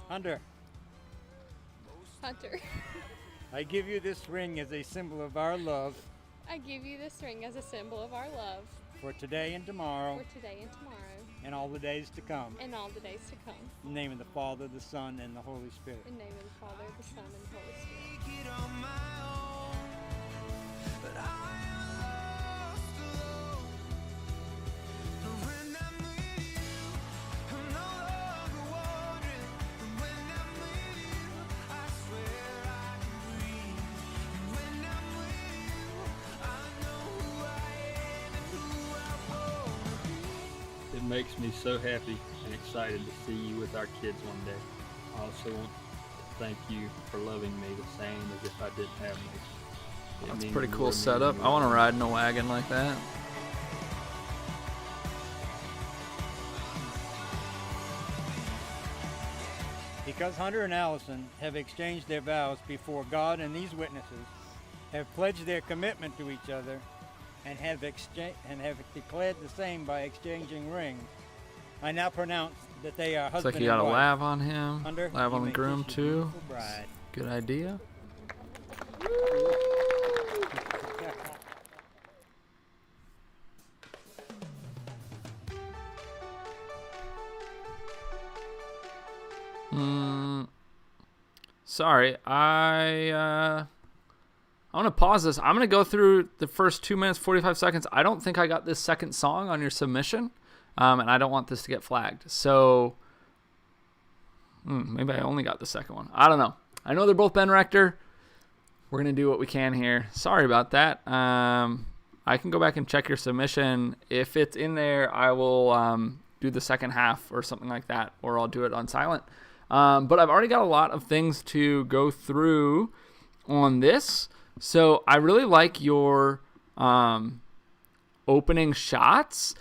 Hunter, I give you this ring as a symbol of our love I give you this ring as a symbol of our love for today and tomorrow for today and tomorrow and all the days to come. and all the days to come. In the name of the Father, the Son, and the Holy Spirit. In the name of the Father, the Son, and the Holy Spirit. It makes me so happy and excited to see you with our kids one day. I also want to thank you for loving me the same as if I didn't have me. That's a pretty cool setup. I want to ride in a wagon like that. Because Hunter and Allison have exchanged their vows before God and these witnesses, have pledged their commitment to each other, and have declared the same by exchanging rings, I now pronounce that they are Looks husband like you got a and wife. lav on him. Hunter, Lav you on the may groom kiss your too. beautiful bride. Good idea. Sorry, I want to pause this. I'm going to go through the first 2 minutes, 45 seconds. I don't think I got this second song on your submission, and I don't want this to get flagged. So maybe I only got the second one. I don't know. I know they're both Ben Rector. We're going to do what we can here. Sorry about that. I can go back and check your submission. If it's in there, I will do the second half or something like that, or I'll do it on silent. But I've already got a lot of things to go through on this. So I really like your opening shots.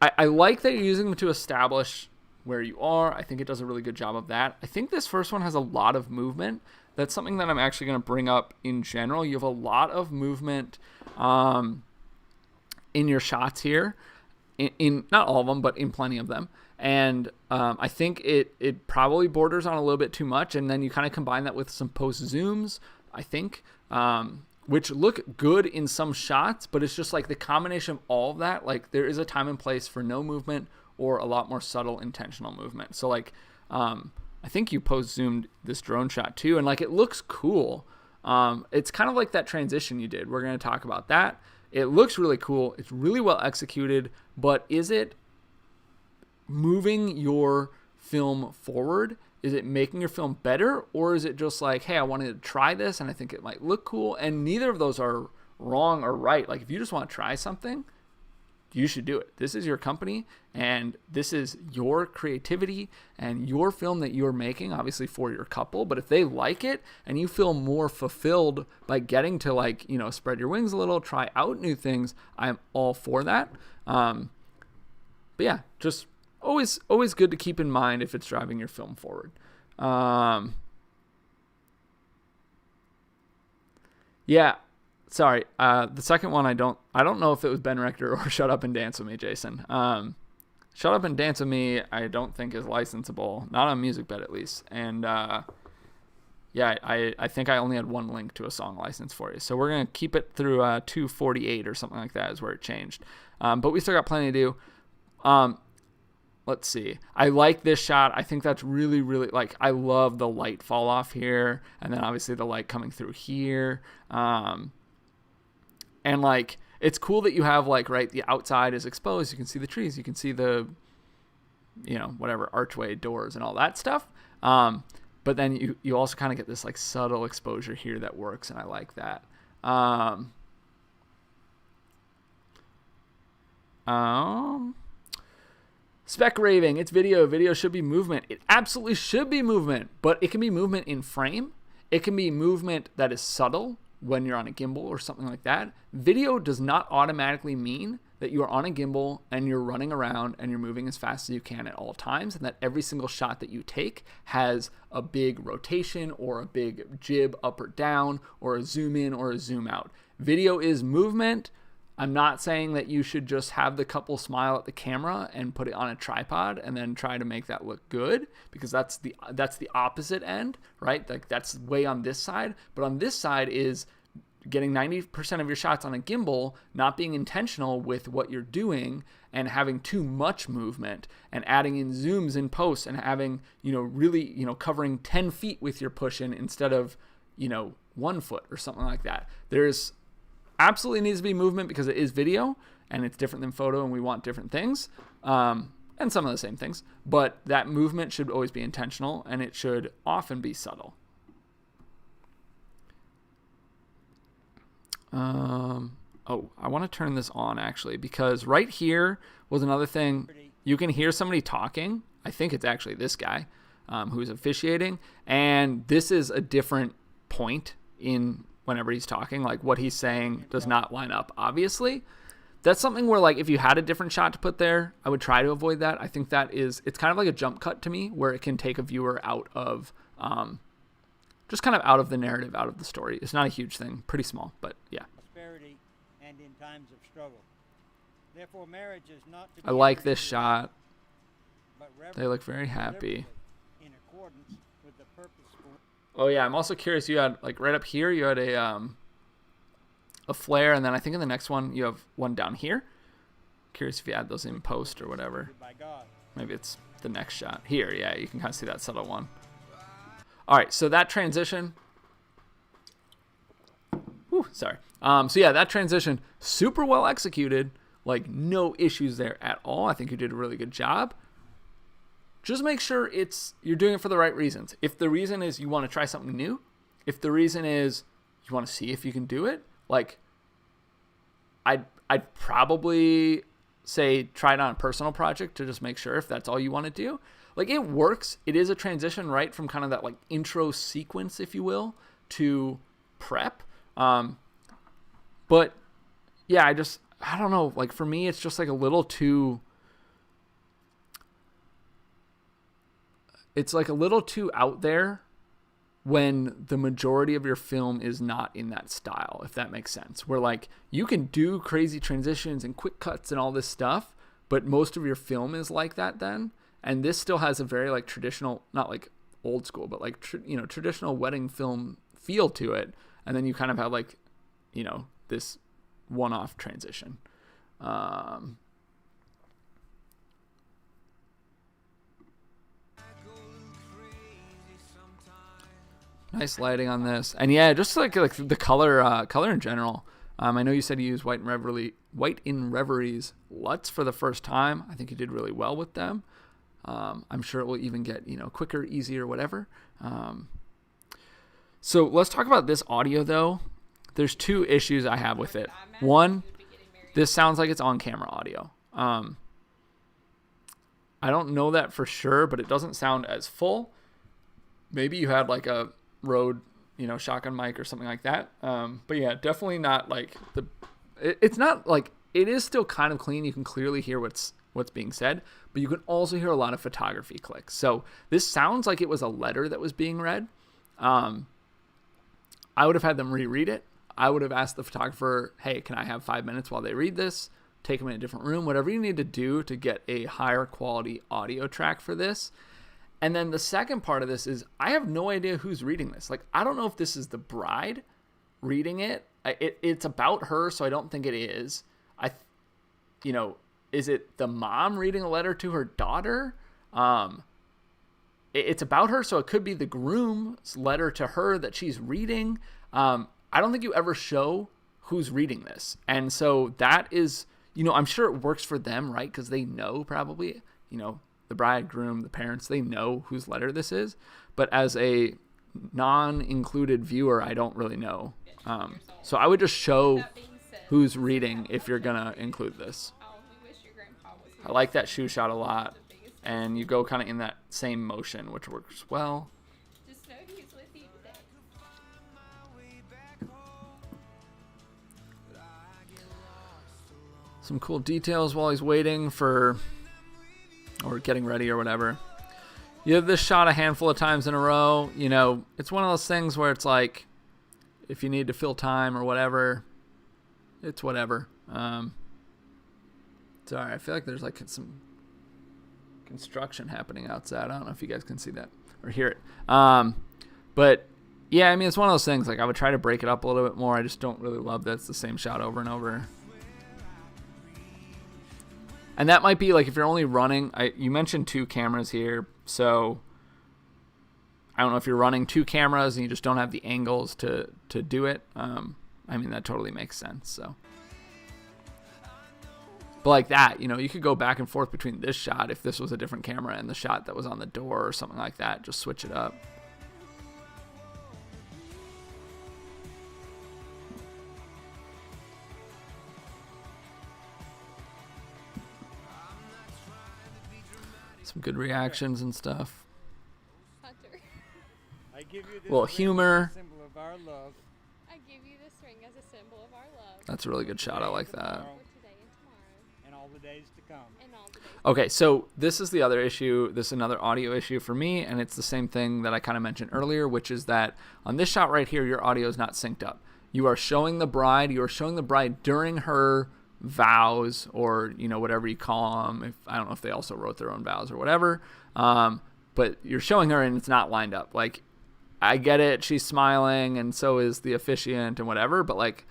I like that you're using them to establish where you are. I think it does a really good job of that. I think this first one has a lot of movement. That's something that I'm actually going to bring up in general. You have a lot of movement in your shots here. In not all of them, but in plenty of them. And I think it probably borders on a little bit too much. And then you kind of combine that with some post zooms, I think, which look good in some shots, but it's just like the combination of all of that. Like there is a time and place for no movement or a lot more subtle intentional movement. So like, I think you post zoomed this drone shot too, and like it looks cool. It's kind of like that transition you did. We're going to talk about that. It looks really cool. It's really well executed, but is it moving your film forward? Is it making your film better, or is it just like, hey, I wanted to try this and I think it might look cool? And neither of those are wrong or right. Like if you just want to try something, you should do it. This is your company and this is your creativity and your film that you're making, obviously for your couple. But if they like it and you feel more fulfilled by getting to like, you know, spread your wings a little, try out new things, I'm all for that. But yeah, just always good to keep in mind if it's driving your film forward. Yeah. Sorry, the second one I don't know if it was Ben Rector or Shut Up and Dance With Me, Jason. Shut Up and Dance With Me I don't think is licensable, not on MusicBed at least. And yeah, I think I only had one link to a song license for you. So we're going to keep it through 248 or something like that is where it changed. But we still got plenty to do. Let's see. I like this shot. I think that's really, really, like, I love the light fall off here. And then obviously the light coming through here. And like, it's cool that you have like, right, the outside is exposed. You can see the trees. You can see the, you know, whatever, archway doors and all that stuff. But then you also kind of get this like subtle exposure here that works. And I like that. Spec raving. It's video. Video should be movement. It absolutely should be movement, but it can be movement in frame. It can be movement that is subtle when you're on a gimbal or something like that. Video does not automatically mean that you are on a gimbal and you're running around and you're moving as fast as you can at all times, and that every single shot that you take has a big rotation or a big jib up or down or a zoom in or a zoom out. Video is movement. I'm not saying that you should just have the couple smile at the camera and put it on a tripod and then try to make that look good, because that's the opposite end, right? Like that's way on this side. But on this side is getting 90% of your shots on a gimbal, not being intentional with what you're doing and having too much movement and adding in zooms in post and having, you know, really, you know, covering 10 feet with your push in instead of, you know, 1 foot or something like that. There's absolutely needs to be movement because it is video and it's different than photo and we want different things, and some of the same things, but that movement should always be intentional and it should often be subtle. I want to turn this on actually, because right here was another thing. You can hear somebody talking. I think it's actually this guy who's officiating, and this is a different point in whenever he's talking, like what he's saying does not line up. Obviously, that's something where like if you had a different shot to put there, I would try to avoid that. I think that is, it's kind of like a jump cut to me where it can take a viewer out of, just kind of out of the narrative, out of the story. It's not a huge thing, pretty small, but yeah. Prosperity and in times of struggle. Therefore, marriage is not to be I like this shot. but They look very happy. in accordance with the purposeful. Oh yeah, I'm also curious. You had like right up here, you had a flare, and then I think in the next one you have one down here. Curious if you add those in post or whatever. By God. Maybe it's the next shot here. Yeah, you can kind of see that subtle one. All right, so that transition. Whew, sorry. So yeah, that transition super well executed. Like no issues there at all. I think you did a really good job. Just make sure you're doing it for the right reasons. If the reason is you want to try something new, if the reason is you want to see if you can do it, like I'd probably say try it on a personal project to just make sure if that's all you want to do. Like it works. It is a transition right from kind of that like intro sequence, if you will, to prep. But yeah, I don't know. Like for me, it's just like a little too. It's like a little too out there when the majority of your film is not in that style, if that makes sense. Where like you can do crazy transitions and quick cuts and all this stuff, but most of your film is like that then. And this still has a very like traditional, not like old school, but like, traditional wedding film feel to it. And then you kind of have like this one-off transition. Nice lighting on this, and yeah, just like the color in general. I know you said you used White in Reverie's LUTs for the first time. I think you did really well with them. I'm sure it will even get quicker, easier, whatever. So let's talk about this audio though. There's two issues I have with it. One, this sounds like it's on-camera audio. I don't know that for sure, but it doesn't sound as full. Maybe you had like a Rode, shotgun mic or something like that. But yeah, definitely not like it's not like, it is still kind of clean. You can clearly hear what's being said, but you can also hear a lot of photography clicks. So this sounds like it was a letter that was being read. I would have had them reread it. I would have asked the photographer, hey, can I have 5 minutes while they read this? Take them in a different room, whatever you need to do to get a higher quality audio track for this. And then the second part of this is I have no idea who's reading this. Like, I don't know if this is the bride reading it. It's about her, so I don't think it is. Is it the mom reading a letter to her daughter? It's about her, so it could be the groom's letter to her that she's reading. I don't think you ever show who's reading this. And so that is, I'm sure it works for them, right? Because they know probably, the bride, groom, the parents, they know whose letter this is. But as a non-included viewer, I don't really know. So I would just show who's reading if you're going to include this. I like that shoe shot a lot. And you go kind of in that same motion, which works well. Just know he's with you today. Some cool details while he's waiting for, or getting ready or whatever. You have this shot a handful of times in a row. It's one of those things where it's like, if you need to fill time or whatever, it's whatever. Sorry, I feel like there's like some construction happening outside. I don't know if you guys can see that or hear it. But yeah, it's one of those things, like I would try to break it up a little bit more. I just don't really love that it's the same shot over and over. And that might be like, if you're only running, you mentioned 2 cameras here. So I don't know if you're running 2 cameras and you just don't have the angles to do it. That totally makes sense. So, but like that, you could go back and forth between this shot if this was a different camera and the shot that was on the door or something like that. Just switch it up. Some good reactions and stuff. Hunter. I give you this little ring humor. as a symbol of our love. I give you this ring as a symbol of our love. That's a really good shot. I like that. For today and tomorrow. And all the days to come. And all the days. Okay, so this is the other issue. This is another audio issue for me, and it's the same thing that I kind of mentioned earlier, which is that on this shot right here, your audio is not synced up. You are showing the bride. You are showing the bride during her vows, or whatever you call them. I don't know if they also wrote their own vows or whatever. But you're showing her, and it's not lined up. Like, I get it. She's smiling, and so is the officiant and whatever. But like,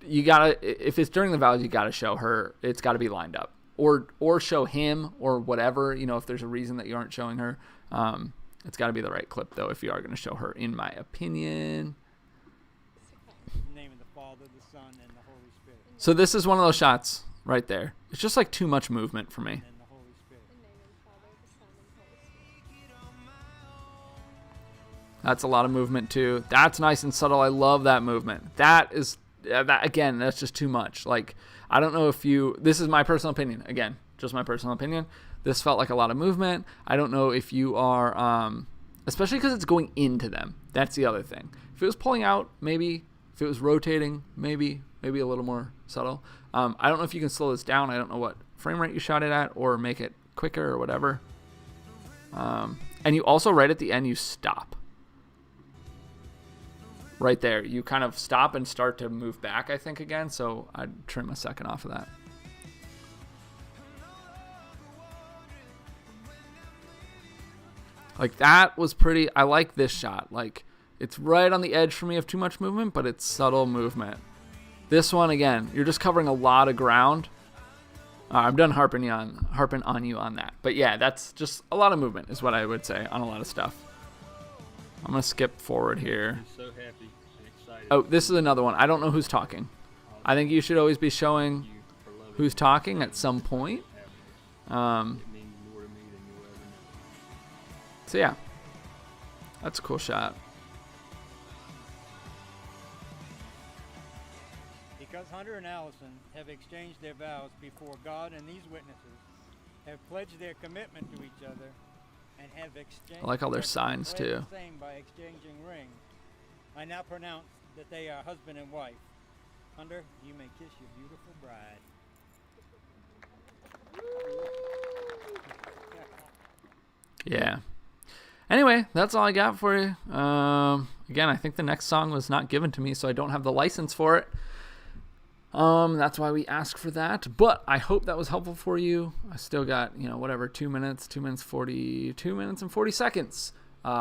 you gotta, if it's during the vows, you gotta show her. It's got to be lined up. Or show him or whatever, if there's a reason that you aren't showing her. It's got to be the right clip, though, if you are going to show her, in my opinion. In the name of the Father, the Son, and the Holy Spirit. So this is one of those shots right there. It's just like too much movement for me. And the Holy Spirit. In the name of the Father, the Son, and the Holy Spirit. That's a lot of movement, too. That's nice and subtle. I love that movement. That is, again, that's just too much. Like, I don't know if this is my personal opinion. Again, just my personal opinion. This felt like a lot of movement. I don't know if you are, especially because it's going into them. That's the other thing. If it was pulling out, maybe. If it was rotating, maybe a little more subtle. I don't know if you can slow this down. I don't know what frame rate you shot it at, or make it quicker or whatever. And you also, right at the end, you stop. Right there, you kind of stop and start to move back, I think, again. So I'd trim a second off of that. Like, that was pretty. I like this shot. Like, it's right on the edge for me of too much movement, but it's subtle movement. This one, again, you're just covering a lot of ground. I'm done harping on you on that. But yeah, that's just a lot of movement is what I would say on a lot of stuff. I'm going to skip forward here. So happy and excited. Oh, this is another one. I don't know who's talking. I think you should always be showing who's talking at some point. So yeah, that's a cool shot. Because Hunter and Allison have exchanged their vows before God, and these witnesses have pledged their commitment to each other and have exchanged. I like all their signs too. The same by exchanging rings. I now pronounce that they are husband and wife. Hunter, you may kiss your beautiful bride. Yeah. Anyway, that's all I got for you. Again, I think the next song was not given to me, so I don't have the license for it. That's why we asked for that. But I hope that was helpful for you. I still got, 2 minutes and 40 seconds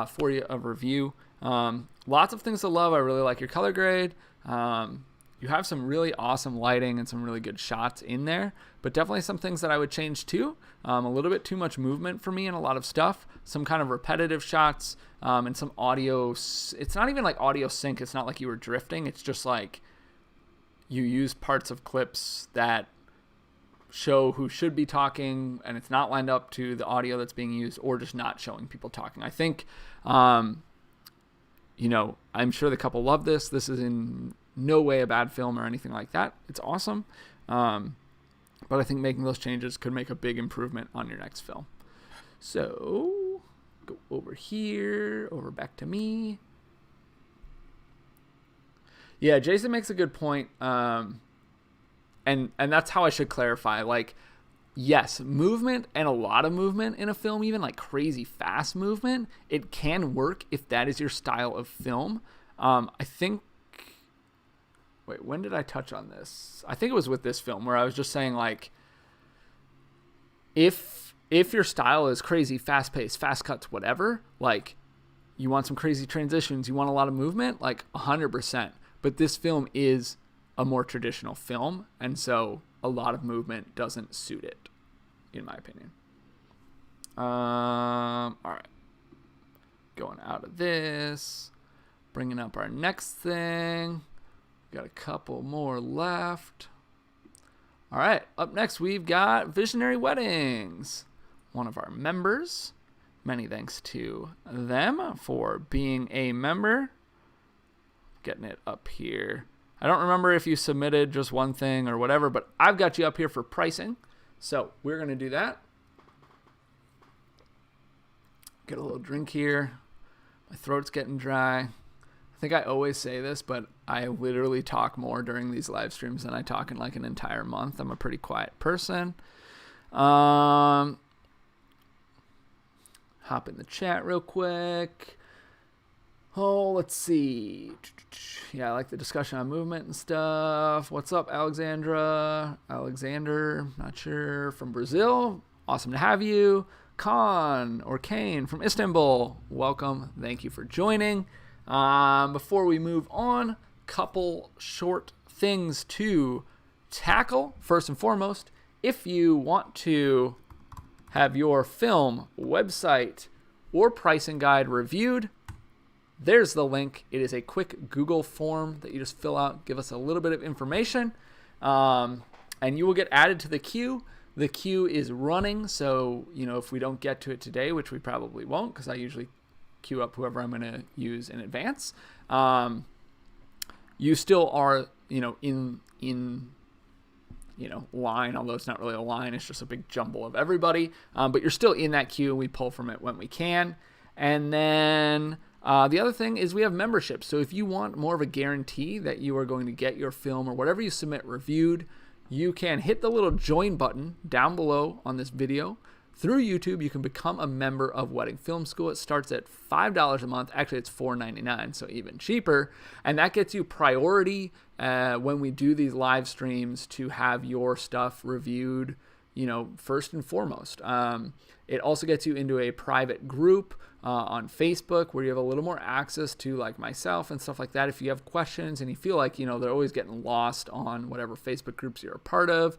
for you of review. Lots of things to love. I really like your color grade. You have some really awesome lighting and some really good shots in there, but definitely some things that I would change too. A little bit too much movement for me in a lot of stuff, some kind of repetitive shots, and some audio. It's not even like audio sync. It's not like you were drifting. It's just like you use parts of clips that show who should be talking and it's not lined up to the audio that's being used, or just not showing people talking. I think, I'm sure the couple love this. This is in no way a bad film or anything like that. It's awesome. But I think making those changes could make a big improvement on your next film. So go over here, over back to me. Yeah, Jason makes a good point. And that's how I should clarify. Like, yes, movement and a lot of movement in a film, even like crazy fast movement, it can work if that is your style of film. I think, wait, when did I touch on this? I think it was with this film where I was just saying, like, if your style is crazy, fast-paced, fast cuts, whatever, like, you want some crazy transitions, you want a lot of movement, like, 100%. But this film is a more traditional film, and so a lot of movement doesn't suit it, in my opinion. All right. Going out of this, bringing up our next thing. Got a couple more left. All right, up next we've got Visionary Weddings, one of our members. Many thanks to them for being a member. Getting it up here. I don't remember if you submitted just one thing or whatever, but I've got you up here for pricing. So we're going to do that. Get a little drink here. My throat's getting dry. I think I always say this, but I literally talk more during these live streams than I talk in like an entire month. I'm a pretty quiet person. Hop in the chat real quick. Oh, let's see. Yeah, I like the discussion on movement and stuff. What's up, Alexander, not sure, from Brazil. Awesome to have you. Khan or Kane from Istanbul. Welcome. Thank you for joining. Before we move on, couple short things to tackle. First and foremost, if you want to have your film, website, or pricing guide reviewed, there's the link. It is a quick Google form that you just fill out, give us a little bit of information, and you will get added to the queue. The queue is running, so if we don't get to it today, which we probably won't because I usually queue up whoever I'm going to use in advance, you still are in line, although it's not really a line, it's just a big jumble of everybody, but you're still in that queue and we pull from it when we can. And then the other thing is we have memberships. So if you want more of a guarantee that you are going to get your film or whatever you submit reviewed, you can hit the little join button down below on this video. Through YouTube, you can become a member of Wedding Film School. It starts at $5 a month. Actually, it's $4.99, so even cheaper. And that gets you priority when we do these live streams to have your stuff reviewed, first and foremost. It also gets you into a private group on Facebook where you have a little more access to like myself and stuff like that. If you have questions and you feel like, they're always getting lost on whatever Facebook groups you're a part of,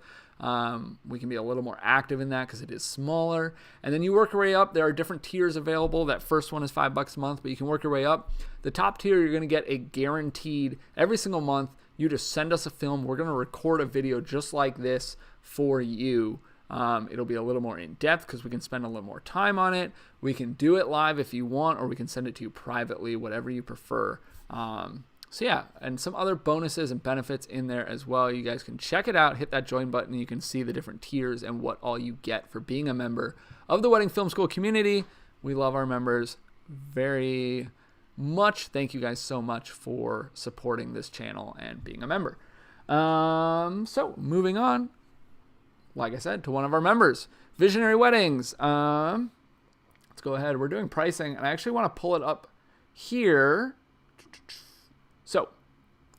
we can be a little more active in that because it is smaller. And then you work your way up. There are different tiers available. That first one is $5 a month, but you can work your way up. The top tier, you're going to get a guaranteed every single month. You just send us a film. We're going to record a video just like this for you. It'll be a little more in depth because we can spend a little more time on it. We can do it live if you want, or we can send it to you privately, whatever you prefer. So yeah, and some other bonuses and benefits in there as well. You guys can check it out, hit that join button, and you can see the different tiers and what all you get for being a member of the Wedding Film School community. We love our members very much. Thank you guys so much for supporting this channel and being a member. So moving on, like I said, to one of our members, Visionary Weddings. Let's go ahead. We're doing pricing, and I actually want to pull it up here. So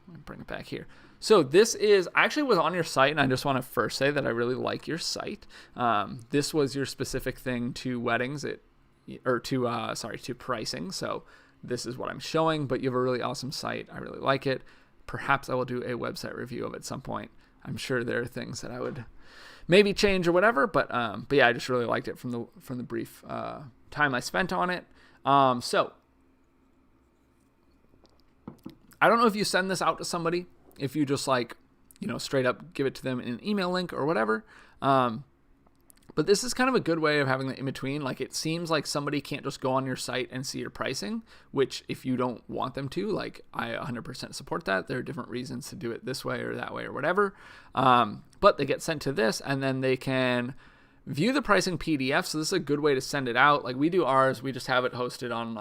let me bring it back here. So this is, I actually was on your site, and I just want to first say that I really like your site. This was your specific thing to weddings, to pricing. So this is what I'm showing, but you have a really awesome site. I really like it. Perhaps I will do a website review of it at some point. I'm sure there are things that I would maybe change or whatever, but yeah, I just really liked it from the brief time I spent on it. So I don't know if you send this out to somebody, if you just straight up give it to them in an email link or whatever. But this is kind of a good way of having the in between. Like, it seems like somebody can't just go on your site and see your pricing, which if you don't want them to, I 100% support that. There are different reasons to do it this way or that way or whatever. But they get sent to this, and then they can view the pricing PDF. So this is a good way to send it out. Like, we do ours, we just have it hosted on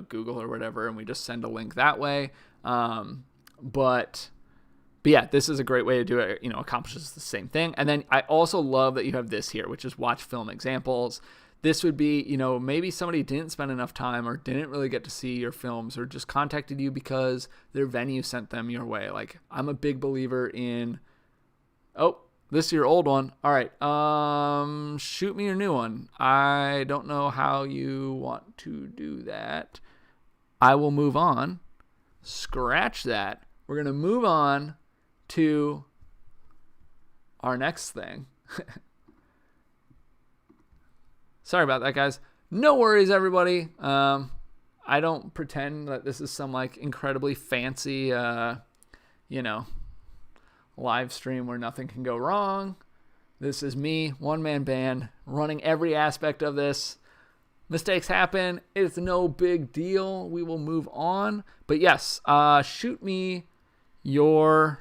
Google or whatever, and we just send a link that way. But yeah, this is a great way to do it. Accomplishes the same thing. And then I also love that you have this here, which is watch film examples. This would be, maybe somebody didn't spend enough time or didn't really get to see your films, or just contacted you because their venue sent them your way. Like, I'm a big believer in, this is your old one. All right. Shoot me your new one. I don't know how you want to do that. I will move on. Scratch that. We're going to move on to our next thing. Sorry about that, guys. No worries, everybody. I don't pretend that this is some incredibly fancy, live stream where nothing can go wrong. This is me, one-man band, running every aspect of this. Mistakes happen. It's no big deal. We will move on. But yes, shoot me your...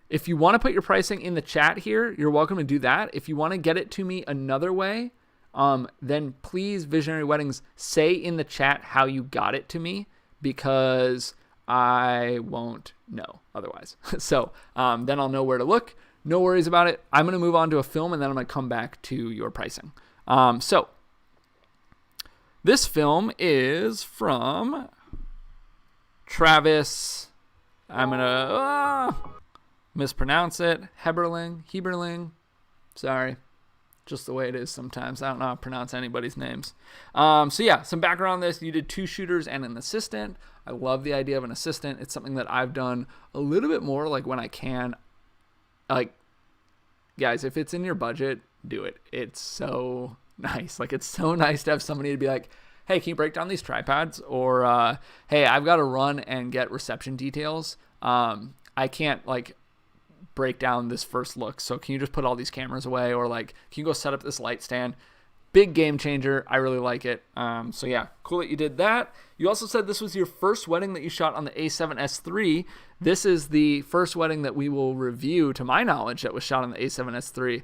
If you want to put your pricing in the chat here, you're welcome to do that. If you want to get it to me another way, then please, Visionary Weddings, say in the chat how you got it to me, because I won't know otherwise. So then I'll know where to look. No worries about it. I'm going to move on to a film, and then I'm going to come back to your pricing. So this film is from Travis. I'm going to mispronounce it. Heberling. Sorry. Just the way it is sometimes. I don't know how to pronounce anybody's names. So yeah, some background on this. You did 2 shooters and an assistant. I love the idea of an assistant. It's something that I've done a little bit more when I can. Guys, if it's in your budget, do it. It's so nice. It's so nice to have somebody to be like, hey, can you break down these tripods? Or, hey, I've got to run and get reception details. I can't break down this first look, so can you just put all these cameras away? Or can you go set up this light stand? Big game changer. I really like it. So yeah, cool that you did that. You also said this was your first wedding that you shot on the A7S III. This is the first wedding that we will review, to my knowledge, that was shot on the A7S III.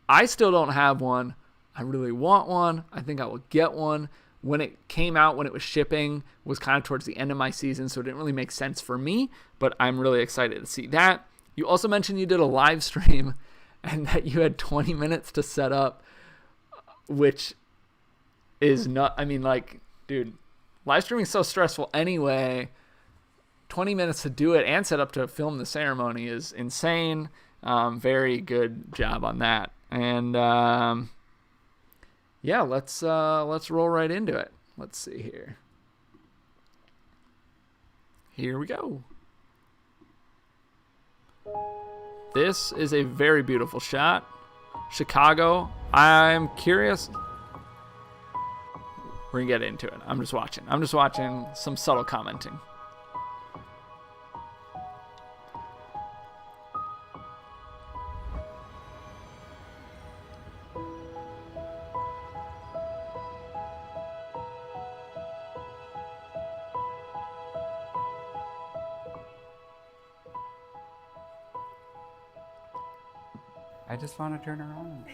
I still don't have one. I really want one. I think I will get one. When it came out, when it was shipping, was kind of towards the end of my season, so it didn't really make sense for me, but I'm really excited to see that. You also mentioned you did a live stream and that you had 20 minutes to set up, which is not, dude, live streaming is so stressful anyway. 20 minutes to do it and set up to film the ceremony is insane. Very good job on that. And yeah, let's roll right into it. Let's see here. Here we go. This is a very beautiful shot. Chicago. I'm curious. We're gonna get into it. I'm just watching some subtle commenting. I just want to turn around.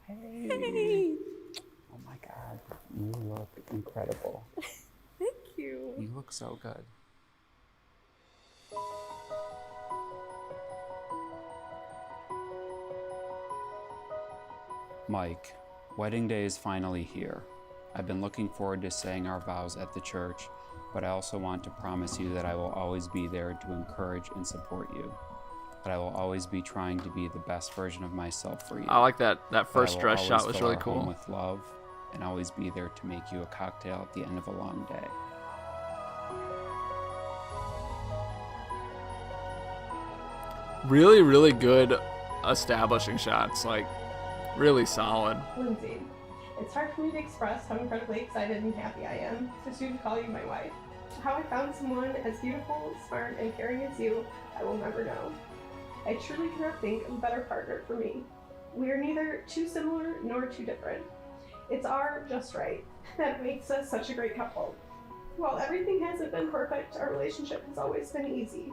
Hey. Oh my God. You look incredible. Thank you. You look so good. Mike, wedding day is finally here. I've been looking forward to saying our vows at the church, but I also want to promise you that I will always be there to encourage and support you. That I will always be trying to be the best version of myself for you. I like that first dress shot was really cool. cool. With love, and always be there to make you a cocktail at the end of a long day. Really, really good establishing shots. Like, really solid. Lindsay, it's hard for me to express how incredibly excited and happy I am to soon call you my wife. How I found someone as beautiful, smart, and caring as you, I will never know. I truly cannot think of a better partner for me. We are neither too similar nor too different. It's our just right that makes us such a great couple. While everything hasn't been perfect, our relationship has always been easy.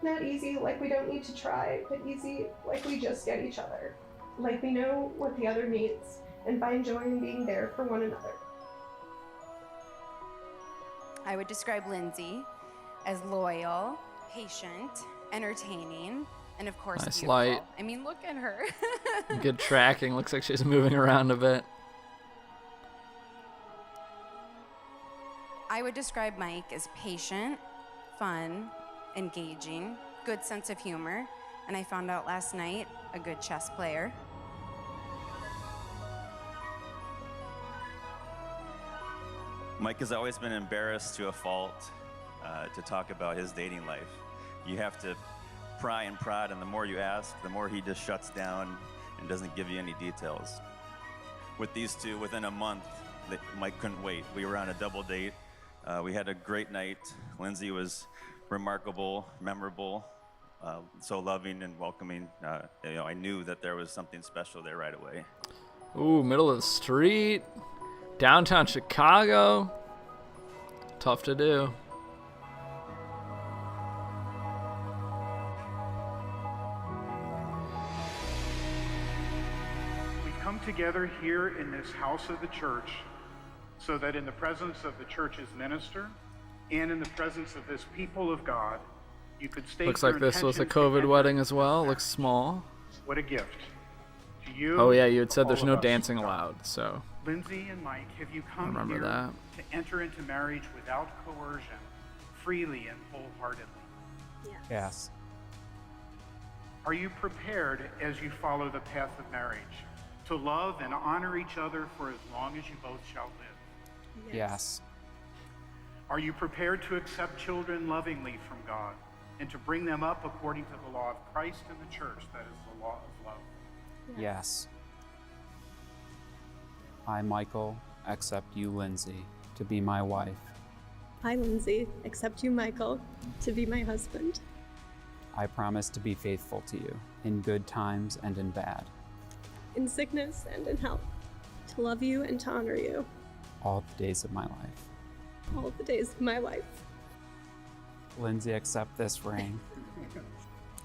Not easy like we don't need to try, but easy like we just get each other. Like we know what the other needs and find joy in being there for one another. I would describe Lindsay as loyal, patient, entertaining, and of course Nice beautiful. light. I mean, look at her. Good tracking. Looks like she's moving around a bit. I would describe Mike as patient, fun, engaging, good sense of humor, and I found out last night, a good chess player. Mike has always been embarrassed to a fault to talk about his dating life. You have to pry and prod, and the more you ask, the more he just shuts down and doesn't give you any details. With these two, within a month, Mike couldn't wait. We were on a double date. We had a great night. Lindsay was remarkable, memorable, so loving and welcoming. I knew that there was something special there right away. Ooh, middle of the street, downtown Chicago. Tough to do. We come together here in this house of the church so that in the presence of the church's minister and in the presence of this people of God, you could state Looks your like this was a intentions to COVID enter wedding as well. Looks small. What a gift. To you. Oh yeah, you had said all there's of no us. dancing allowed, so Lindsay and Mike, have you come remember here that. to enter into marriage without coercion, freely and wholeheartedly? Yes. Are you prepared as you follow the path of marriage to love and honor each other for as long as you both shall live? Yes. Are you prepared to accept children lovingly from God and to bring them up according to the law of Christ and the church, that is the law of love? Yes. I, Michael, accept you, Lindsay, to be my wife. I, Lindsay, accept you, Michael, to be my husband. I promise to be faithful to you in good times and in bad, In sickness and in health, to love you and to honor you all the days of my life. all the days of my life. Lindsay, accept this ring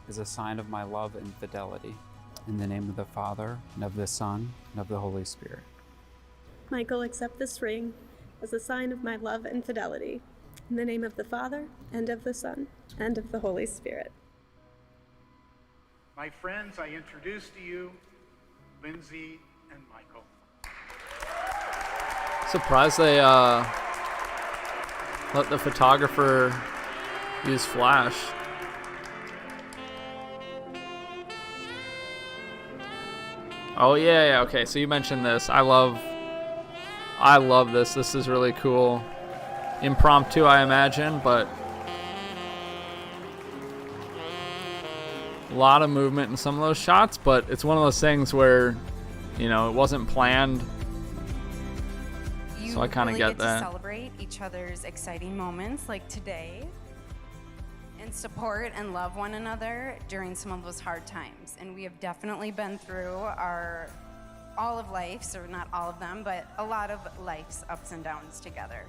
as a sign of my love and fidelity. In the name of the Father, and of the Son, and of the Holy Spirit. Michael, accept this ring as a sign of my love and fidelity. In the name of the Father, and of the Son, and of the Holy Spirit. My friends, I introduce to you Lindsay and Michael. Surprised they let the photographer Use flash. Oh yeah, okay, so you mentioned this. I love this. This is really cool. Impromptu, I imagine, but a lot of movement in some of those shots, but it's one of those things where, you know, it wasn't planned. So I kind of really get that. To celebrate each other's exciting moments like today and support and love one another during some of those hard times. And we have definitely been through all of life's, or not all of them, but a lot of life's ups and downs together.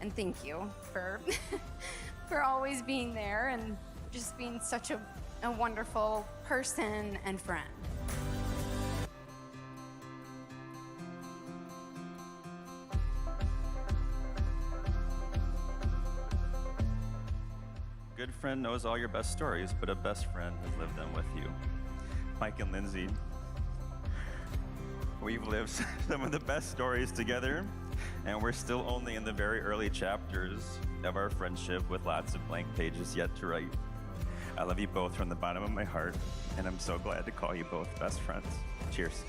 And thank you for for always being there and just being such a wonderful person and friend. Good friend knows all your best stories, but a best friend has lived them with you. Mike and Lindsay, we've lived some of the best stories together, and we're still only in the very early chapters of our friendship with lots of blank pages yet to write. I love you both from the bottom of my heart, and I'm so glad to call you both best friends. Cheers.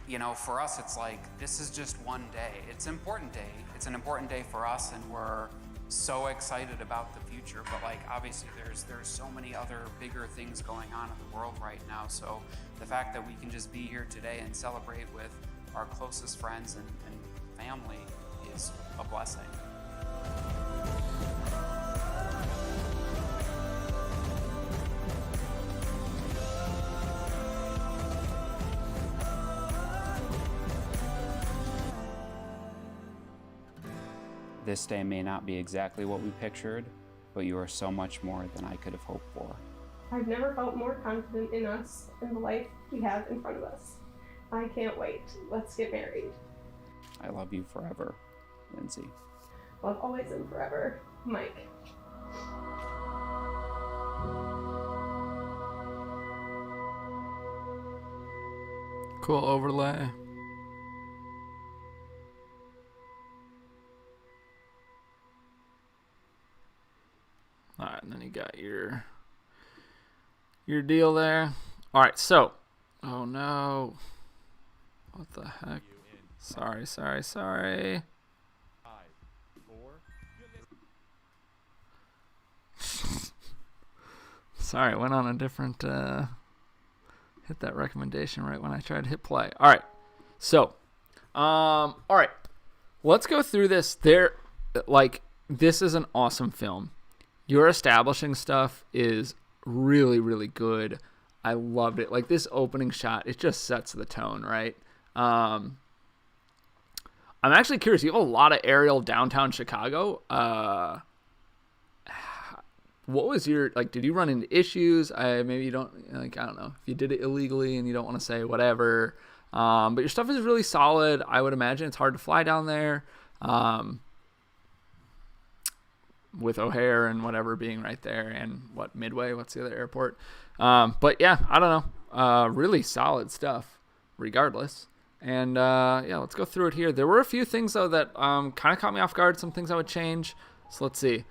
You know, for us, it's like, this is just one day. It's an important day. It's an important day for us, and we're so excited about the future. But like, obviously, there's so many other bigger things going on in the world right now. So the fact that we can just be here today and celebrate with our closest friends and family is a blessing. This day may not be exactly what we pictured, but you are so much more than I could have hoped for. I've never felt more confident in us and the life we have in front of us. I can't wait. Let's get married. I love you forever, Lindsay. Love always and forever, Mike. Cool overlay. Alright, and then you got your deal there. Alright, so. Oh no. What the heck? Sorry. Sorry, I went on a different hit that recommendation right when I tried to hit play. Alright. So alright. Let's go through this. This is an awesome film. Your establishing stuff is really, really good. I loved it. Like, this opening shot, it just sets the tone, right? I'm actually curious. You have a lot of aerial downtown Chicago. What was your, like, did you run into issues? Maybe you don't, like, I don't know. If you did it illegally and you don't want to say whatever. But your stuff is really solid. I would imagine it's hard to fly down there. With O'Hare and whatever being right there, and Midway, what's the other airport? But yeah, I don't know. Really solid stuff regardless. And yeah, let's go through it here. There were a few things though that kind of caught me off guard, some things I would change. So let's see.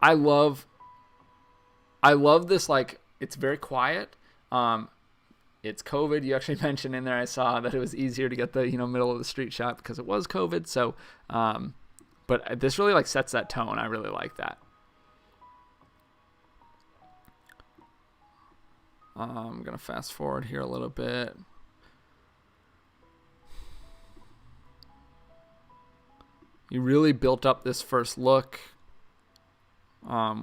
I love this, like, it's very quiet. It's COVID. You actually mentioned in there, I saw that it was easier to get the, middle of the street shot because it was COVID. So but this really, like, sets that tone. I really like that. I'm going to fast forward here a little bit. You really built up this first look,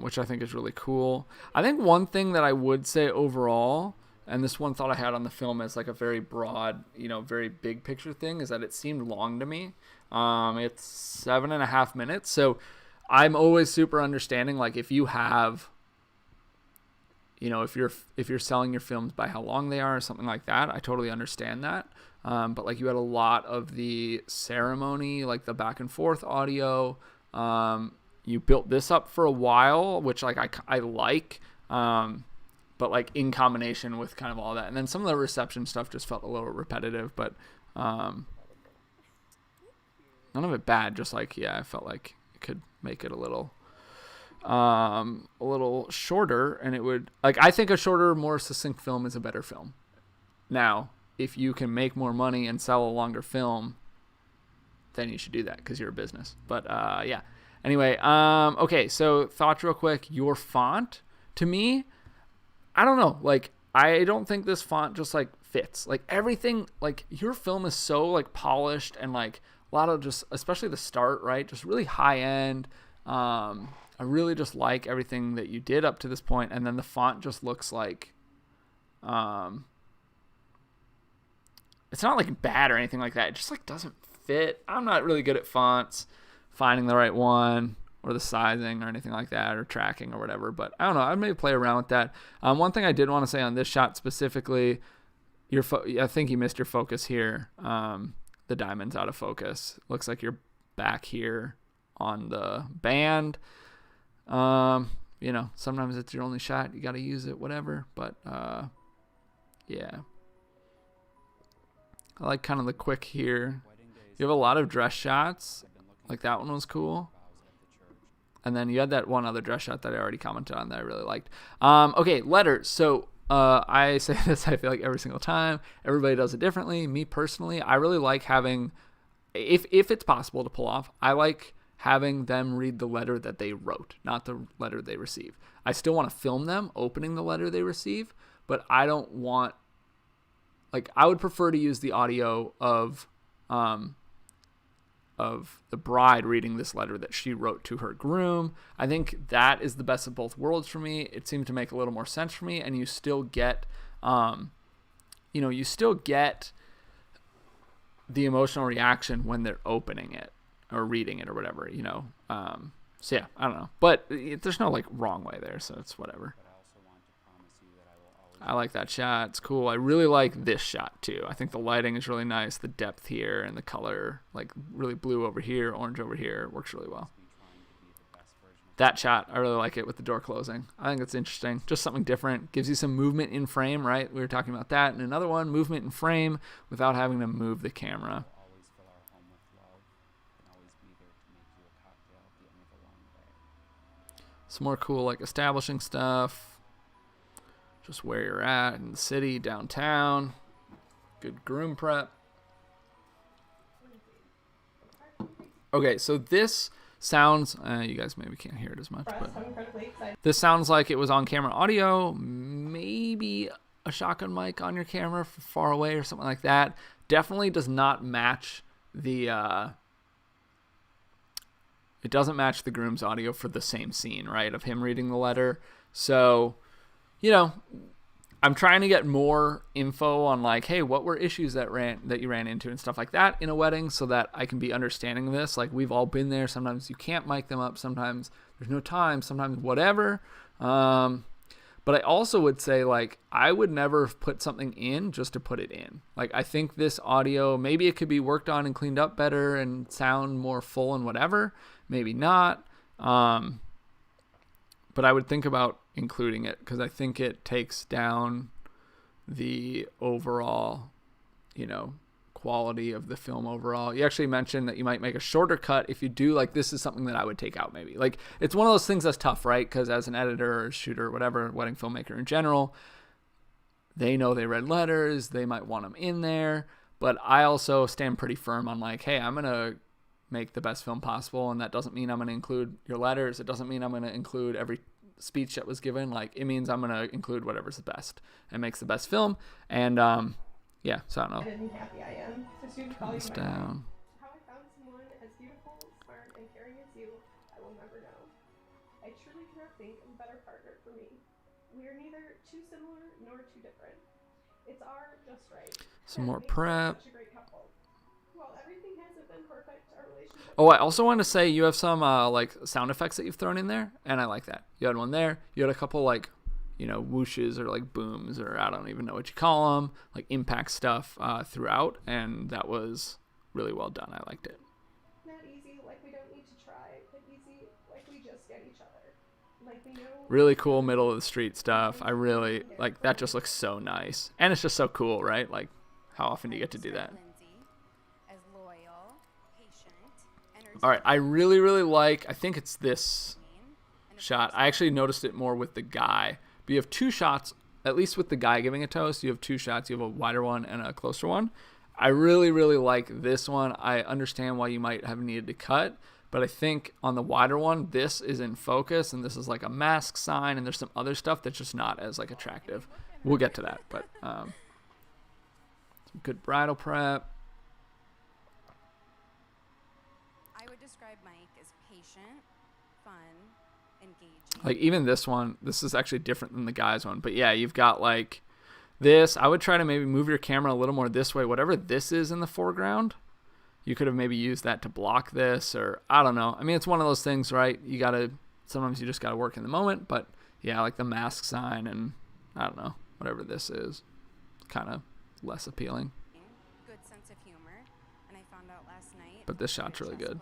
which I think is really cool. I think one thing that I would say overall, and this one thought I had on the film as like a very broad, very big picture thing, is that it seemed long to me. It's 7.5 minutes. So I'm always super understanding, like, if you have, if you're selling your films by how long they are or something like that, I totally understand that. But like, you had a lot of the ceremony, like the back and forth audio. You built this up for a while, which like I like, but like in combination with kind of all that. And then some of the reception stuff just felt a little repetitive, but none of it bad. Just like, yeah, I felt like it could make it a little shorter, and it would, like, I think a shorter, more succinct film is a better film. Now, if you can make more money and sell a longer film, then you should do that because you're a business. But yeah. Anyway, okay, so thoughts real quick. Your font, to me, I don't know. Like, I don't think this font just, like, fits. Like, everything, like, your film is so, like, polished and, like, a lot of just, especially the start, right? Just really high end. I really just like everything that you did up to this point. And then the font just looks like, it's not, like, bad or anything like that. It just, like, doesn't fit. I'm not really good at fonts, finding the right one or the sizing or anything like that, or tracking or whatever. But I don't know. I'd maybe play around with that. One thing I did want to say on this shot specifically, I think you missed your focus here. The diamond's out of focus. Looks like you're back here on the band. You know, sometimes it's your only shot. You got to use it, whatever. But yeah. I like kind of the quick here. You have a lot of dress shots. Like, that one was cool. And then you had that one other dress shot that I already commented on that I really liked. Okay, letters. So I say this, I feel like, every single time. Everybody does it differently. Me personally, I really like having, if it's possible to pull off, I like having them read the letter that they wrote, not the letter they receive. I still want to film them opening the letter they receive, but I don't want, like, I would prefer to use the audio of the bride reading this letter that she wrote to her groom. I think that is the best of both worlds for me. It seemed to make a little more sense for me, and you still get, you still get the emotional reaction when they're opening it or reading it or whatever, So yeah, I don't know, but there's no, like, wrong way there, so it's whatever. I like that shot. It's cool. I really like this shot too. I think the lighting is really nice. The depth here and the color, like, really blue over here, orange over here, works really well. That shot, I really like it with the door closing. I think it's interesting. Just something different. Gives you some movement in frame, right? We were talking about that. And another one, movement in frame without having to move the camera. Some more cool, like, establishing stuff. Just where you're at in the city, downtown. Good groom prep. Okay, so this sounds, you guys maybe can't hear it as much, but this sounds like it was on camera audio, maybe a shotgun mic on your camera from far away or something like that. Definitely does not match the, it doesn't match the groom's audio for the same scene, right, of him reading the letter. So, I'm trying to get more info on, like, hey, what were issues that you ran into and stuff like that in a wedding, so that I can be understanding of this. Like, we've all been there. Sometimes you can't mic them up. Sometimes there's no time. Sometimes whatever. But I also would say, like, I would never put something in just to put it in. Like, I think this audio, maybe it could be worked on and cleaned up better and sound more full and whatever. Maybe not. But I would think about including it because I think it takes down the overall, quality of the film overall. You actually mentioned that you might make a shorter cut if you do. Like, this is something that I would take out maybe. Like, it's one of those things that's tough, right? Because as an editor or shooter or whatever, wedding filmmaker in general, they know they read letters. They might want them in there. But I also stand pretty firm on, like, hey, I'm going to make the best film possible, and that doesn't mean I'm going to include your letters. It doesn't mean I'm going to include every speech that was given. Like, it means I'm going to include whatever's the best and makes the best film. And yeah, so I don't know. And happy I am to soon call you this my down. wife. How I found someone as beautiful, smart, and caring as you, I will never know. I truly cannot think of a better partner for me. We are neither too similar nor too different. It's our just right. Some more That makes us prep. such a great couple. While everything hasn't been perfect, our relationship. Oh, I also want to say you have some like sound effects that you've thrown in there, and I like that. You had one there. You had a couple, like, whooshes or like booms, or I don't even know what you call them, like impact stuff throughout, and that was really well done. I liked it. Not easy, like we don't need to try, but easy, like we just get each other. Like we know. Really cool middle of the street stuff. I really like that. Just looks so nice, and it's just so cool, right? Like, how often do you get to do that? As loyal, patient, All right, I really, really like, I think it's this shot. I actually noticed it more with the guy. But you have two shots, at least with the guy giving a toast, you have two shots. You have a wider one and a closer one. I really, really like this one. I understand why you might have needed to cut, but I think on the wider one, this is in focus, and this is like a mask sign, and there's some other stuff that's just not as like attractive. We'll get to that, but some good bridal prep. I would describe Mike as patient, fun, engaging. Like even this one, this is actually different than the guy's one, but yeah, you've got like this. I would try to maybe move your camera a little more this way. Whatever this is in the foreground, you could have maybe used that to block this, or I don't know. I mean, it's one of those things, right? Sometimes you just gotta work in the moment, but yeah, like the mask sign and I don't know, whatever this is, kind of less appealing. Good sense of humor, and I found out last night. But this shot's really good.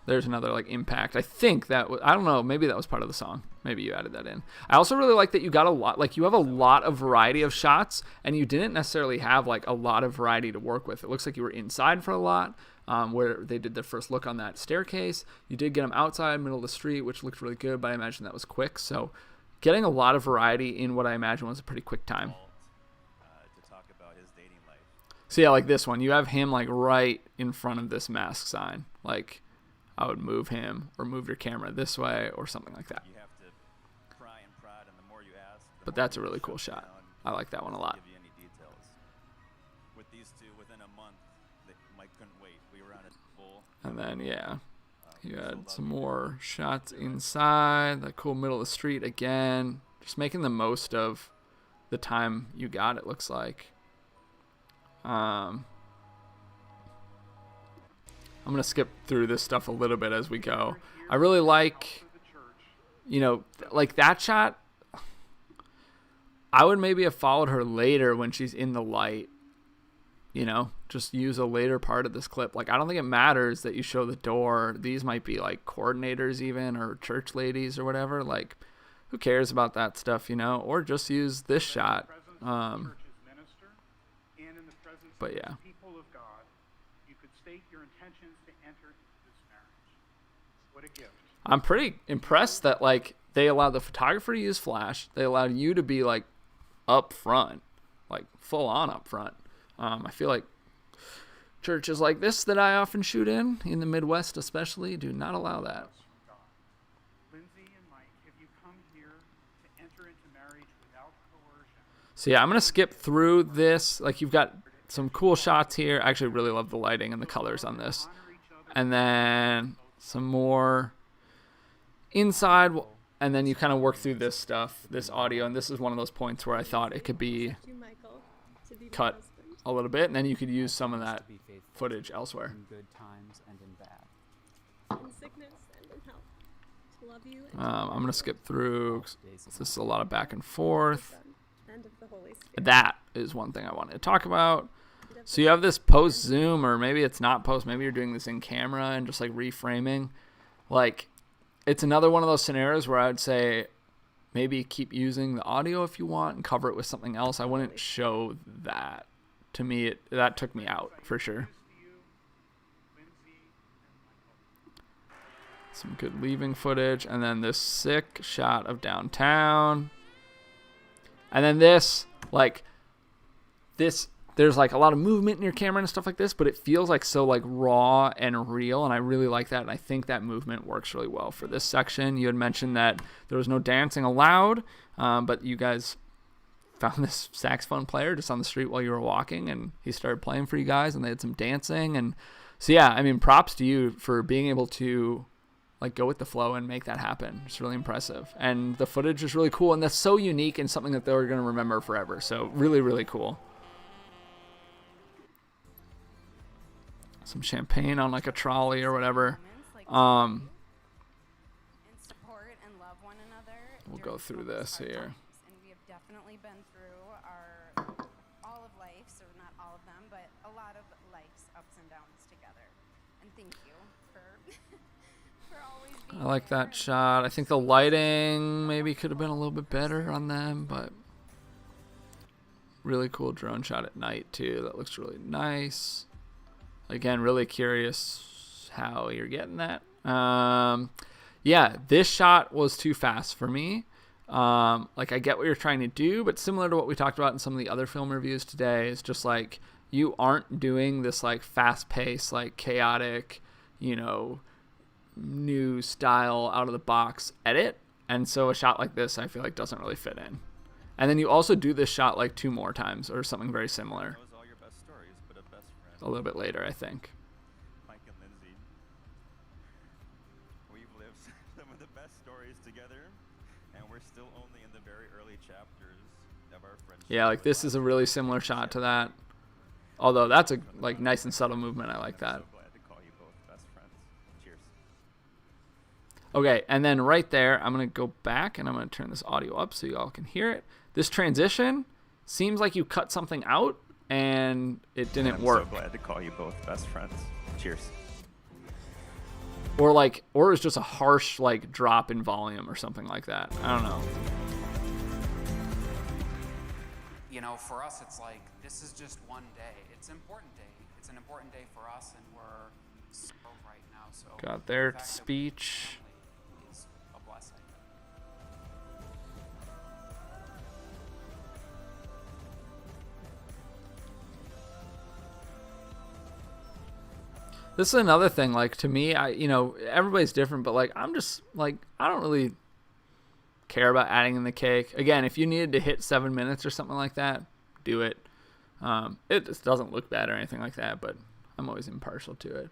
There's another like impact. I think that I don't know, maybe that was part of the song. Maybe you added that in. I also really like that you got a lot, like you have a lot of variety of shots, and you didn't necessarily have like a lot of variety to work with. It looks like you were inside for a lot, where they did their first look on that staircase. You did get them outside, middle of the street, which looked really good, but I imagine that was quick. So getting a lot of variety in what I imagine was a pretty quick time. So yeah, like this one, you have him like right in front of this mask sign. Like I would move him or move your camera this way or something like that. But that's a really cool shot. I like that one a lot. And then yeah, you had some more shots inside, that cool middle of the street again. Just making the most of the time you got, it looks like. I'm going to skip through this stuff a little bit as we go. I really like, like that shot. I would maybe have followed her later when she's in the light, just use a later part of this clip. Like, I don't think it matters that you show the door. These might be like coordinators even, or church ladies or whatever. Like, who cares about that stuff, or just use this shot. But yeah. I'm pretty impressed that like they allowed the photographer to use flash. They allowed you to be like up front, like full on up front. I feel like churches like this that I often shoot in the Midwest especially do not allow that. So yeah, I'm gonna skip through this. Like you've got some cool shots here. I actually really love the lighting and the colors on this. And then some more inside, and then you kind of work through this stuff, this audio, and this is one of those points where I thought it could be cut a little bit, and then you could use some of that footage elsewhere. In good times and in bad. In sickness and in health. To love you. I'm gonna skip through. This is a lot of back and forth. And of the Holy Spirit. That is one thing I wanted to talk about. So you have this post zoom, or maybe it's not post, maybe you're doing this in camera and just like reframing. Like, it's another one of those scenarios where I would say maybe keep using the audio if you want and cover it with something else. I wouldn't show that. To me, that took me out for sure. Some good leaving footage, and then this sick shot of downtown. And then this, like, there's like a lot of movement in your camera and stuff like this, but it feels like so like raw and real, and I really like that, and I think that movement works really well for this section. You had mentioned that there was no dancing allowed, but you guys found this saxophone player just on the street while you were walking, and he started playing for you guys, and they had some dancing. And so yeah, I mean, props to you for being able to like go with the flow and make that happen. It's really impressive, and the footage is really cool, and that's so unique and something that they're going to remember forever. So really, really cool. Some champagne on like a trolley or whatever. We'll go through this here. And we have definitely been through all of life, so not all of them, but a lot of life's ups and downs together. And thank you for always being I like that shot. I think the lighting maybe could have been a little bit better on them, but really cool drone shot at night too. That looks really nice. again, really curious how you're getting that. Yeah, this shot was too fast for me. Like, I get what you're trying to do, but similar to what we talked about in some of the other film reviews today, it's just like you aren't doing this like fast-paced, like chaotic, you know, new style out of the box edit. And so a shot like this, I feel like doesn't really fit in. And then you also do this shot like 2 more times or something very similar. All your best stories, but a best friend. A little bit later, I think. Mike and Lindsay. We've lived some of the best stories together, and we're still only in the very early chapters of our friendship. Yeah, like this is a really similar shot to that. Although that's a like nice and subtle movement. I like that. I'm so glad to call you both best friends. Cheers. Okay, and then right there, I'm going to go back and I'm going to turn this audio up so you all can hear it. This transition seems like you cut something out and it didn't work. I'm so glad to call you both best friends. Cheers. Or it was just a harsh like drop in volume or something like that. I don't know. You know, for us, it's like, this is just one day. It's an important day. It's an important day for us, and we're so right now. So Got their speech. is a blessing. This is another thing, like, to me, everybody's different, but like, I'm just like, I don't really care about adding in the cake. Again, if you needed to hit 7 minutes or something like that, do it. It just doesn't look bad or anything like that, but I'm always impartial to it.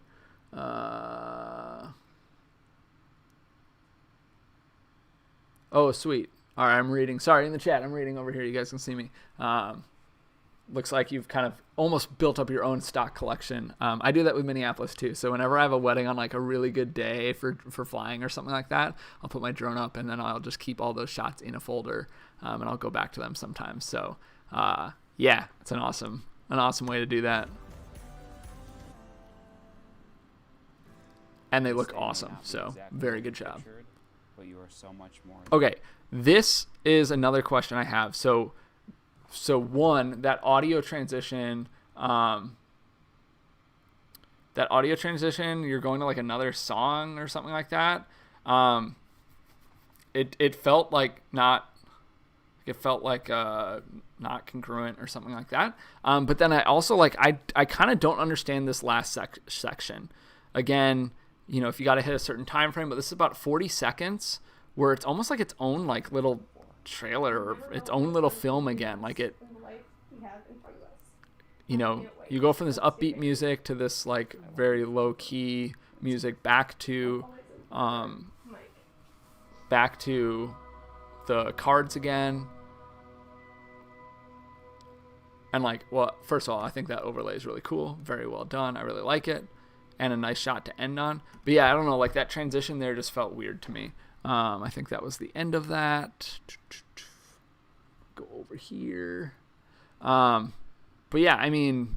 Oh, sweet. All right, I'm reading. Sorry, in the chat, I'm reading over here. You guys can see me. Looks like you've kind of almost built up your own stock collection. I do that with Minneapolis too. So whenever I have a wedding on like a really good day for flying or something like that, I'll put my drone up and then I'll just keep all those shots in a folder, and I'll go back to them sometimes. So yeah, it's an awesome way to do that. And they look awesome. So very good job. But you are so much more. Okay, this is another question I have. So one, that audio transition, you're going to like another song or something like that. It felt like not congruent or something like that. But then I also I kind of don't understand this last section. Again, you know, if you got to hit a certain time frame, but this is about 40 seconds where it's almost like its own like little trailer or its own little film again. Like it, you know, you go from this upbeat music to this like very low key music back to the cards again. And like, well, first of all, I think that overlay is really cool. Very well done. I really like it. And a nice shot to end on. But yeah, I don't know, like that transition there just felt weird to me. I think that was the end of that. Go over here. But yeah, I mean,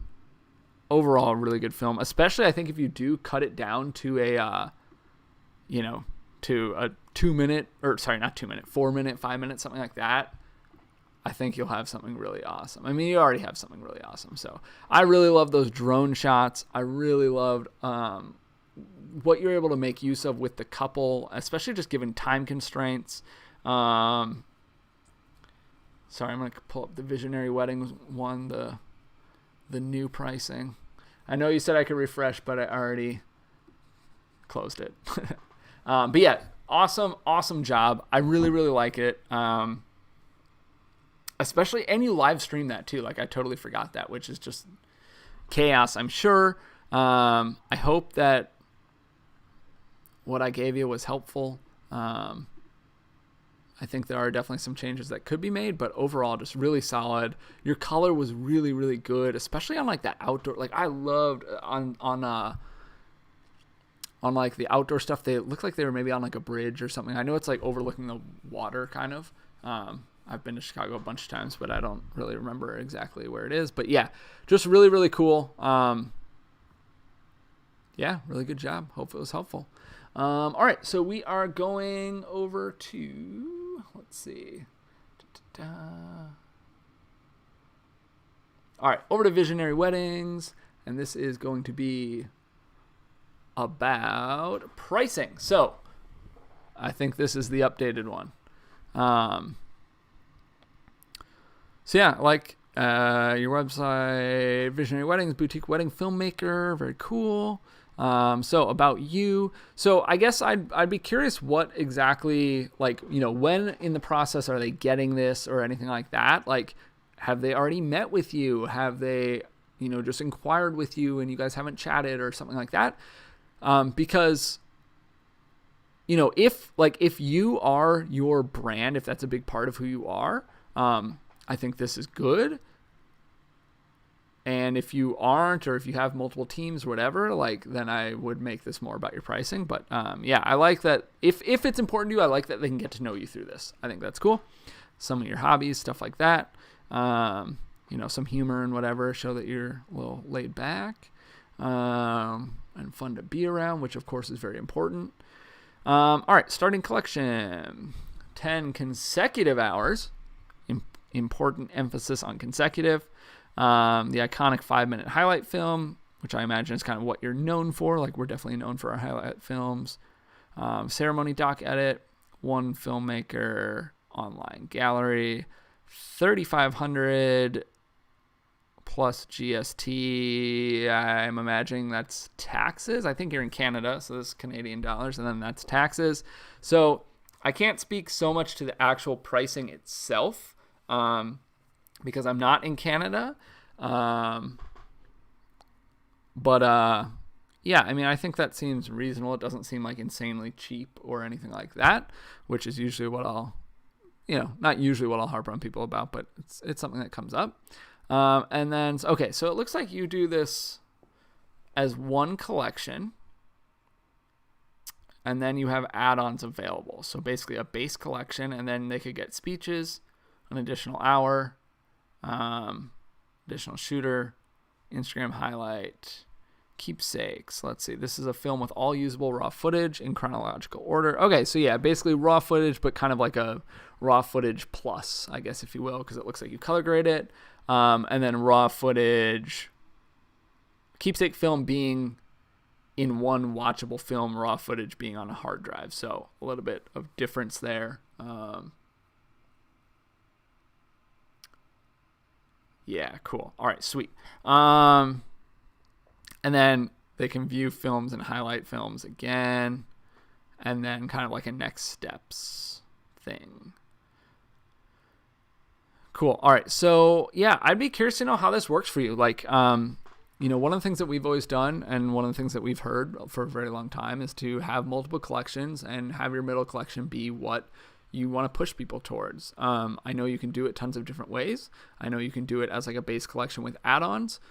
overall, really good film. Especially, I think if you do cut it down to a, to a 4 minute, 5 minutes, something like that. I think you'll have something really awesome. I mean, you already have something really awesome. So I really love those drone shots. I really loved what you're able to make use of with the couple, especially just given time constraints. Sorry, I'm going to pull up the Visionary Weddings one, the new pricing. I know you said I could refresh, but I already closed it. But yeah, awesome job. I really, really like it. Especially, and you live stream that too. Like I totally forgot that, which is just chaos, I'm sure. I hope that what I gave you was helpful. I think there are definitely some changes that could be made, but overall just really solid. Your color was really, really good, especially on like that outdoor. Like I loved on like the outdoor stuff. They looked like they were maybe on like a bridge or something. I know it's like overlooking the water kind of. I've been to Chicago a bunch of times, but I don't really remember exactly where it is. But yeah, just really, really cool. Yeah, really good job. Hope it was helpful. All right, so we are going over to, let's see. All right, over to Visionary Weddings. and this is going to be about pricing. So I think this is the updated one. So yeah, like your website, Visionary Weddings, boutique wedding filmmaker, very cool. So about you. So I guess I'd be curious what exactly, like, you know, when in the process are they getting this or anything like that? Like, have they already met with you? Have they, you know, just inquired with you and you guys haven't chatted or something like that? Because, you know, if you are your brand, if that's a big part of who you are, I think this is good. And if you aren't, or if you have multiple teams or whatever, like, then I would make this more about your pricing. But yeah, I like that. If it's important to you, I like that they can get to know you through this. I think that's cool. Some of your hobbies, stuff like that. You know, some humor and whatever, show that you're a little laid back and fun to be around, which of course is very important. All right, starting collection. 10 consecutive hours. Important emphasis on consecutive. The iconic 5-minute highlight film, which I imagine is kind of what you're known for. Like, we're definitely known for our highlight films. Ceremony doc edit, one filmmaker, online gallery, 3,500 plus GST. I'm imagining that's taxes. I think you're in Canada, so this is Canadian dollars, and then that's taxes. So I can't speak so much to the actual pricing itself, because I'm not in Canada. But yeah, I mean, I think that seems reasonable. It doesn't seem like insanely cheap or anything like that, which is usually what I'll, you know, not usually what I'll harp on people about, but it's something that comes up. And then, okay, so it looks like you do this as one collection, and then you have add-ons available. So basically a base collection, and then they could get speeches, an additional hour, additional shooter, Instagram highlight, keepsakes. Let's see. This is a film with all usable raw footage in chronological order. Okay, so yeah, basically raw footage, but kind of like a raw footage plus, I guess, if you will, because it looks like you color grade it. And then raw footage, keepsake film being in one watchable film, raw footage being on a hard drive. So a little bit of difference there. Yeah, cool. All right, sweet. And then they can view films and highlight films again, and then kind of like a next steps thing. Cool. All right. So yeah, I'd be curious to know how this works for you. Like, you know, one of the things that we've always done, and one of the things that we've heard for a very long time, is to have multiple collections and have your middle collection be what you want to push people towards. I know you can do it tons of different ways. I know you can do it as like a base collection with add-ons.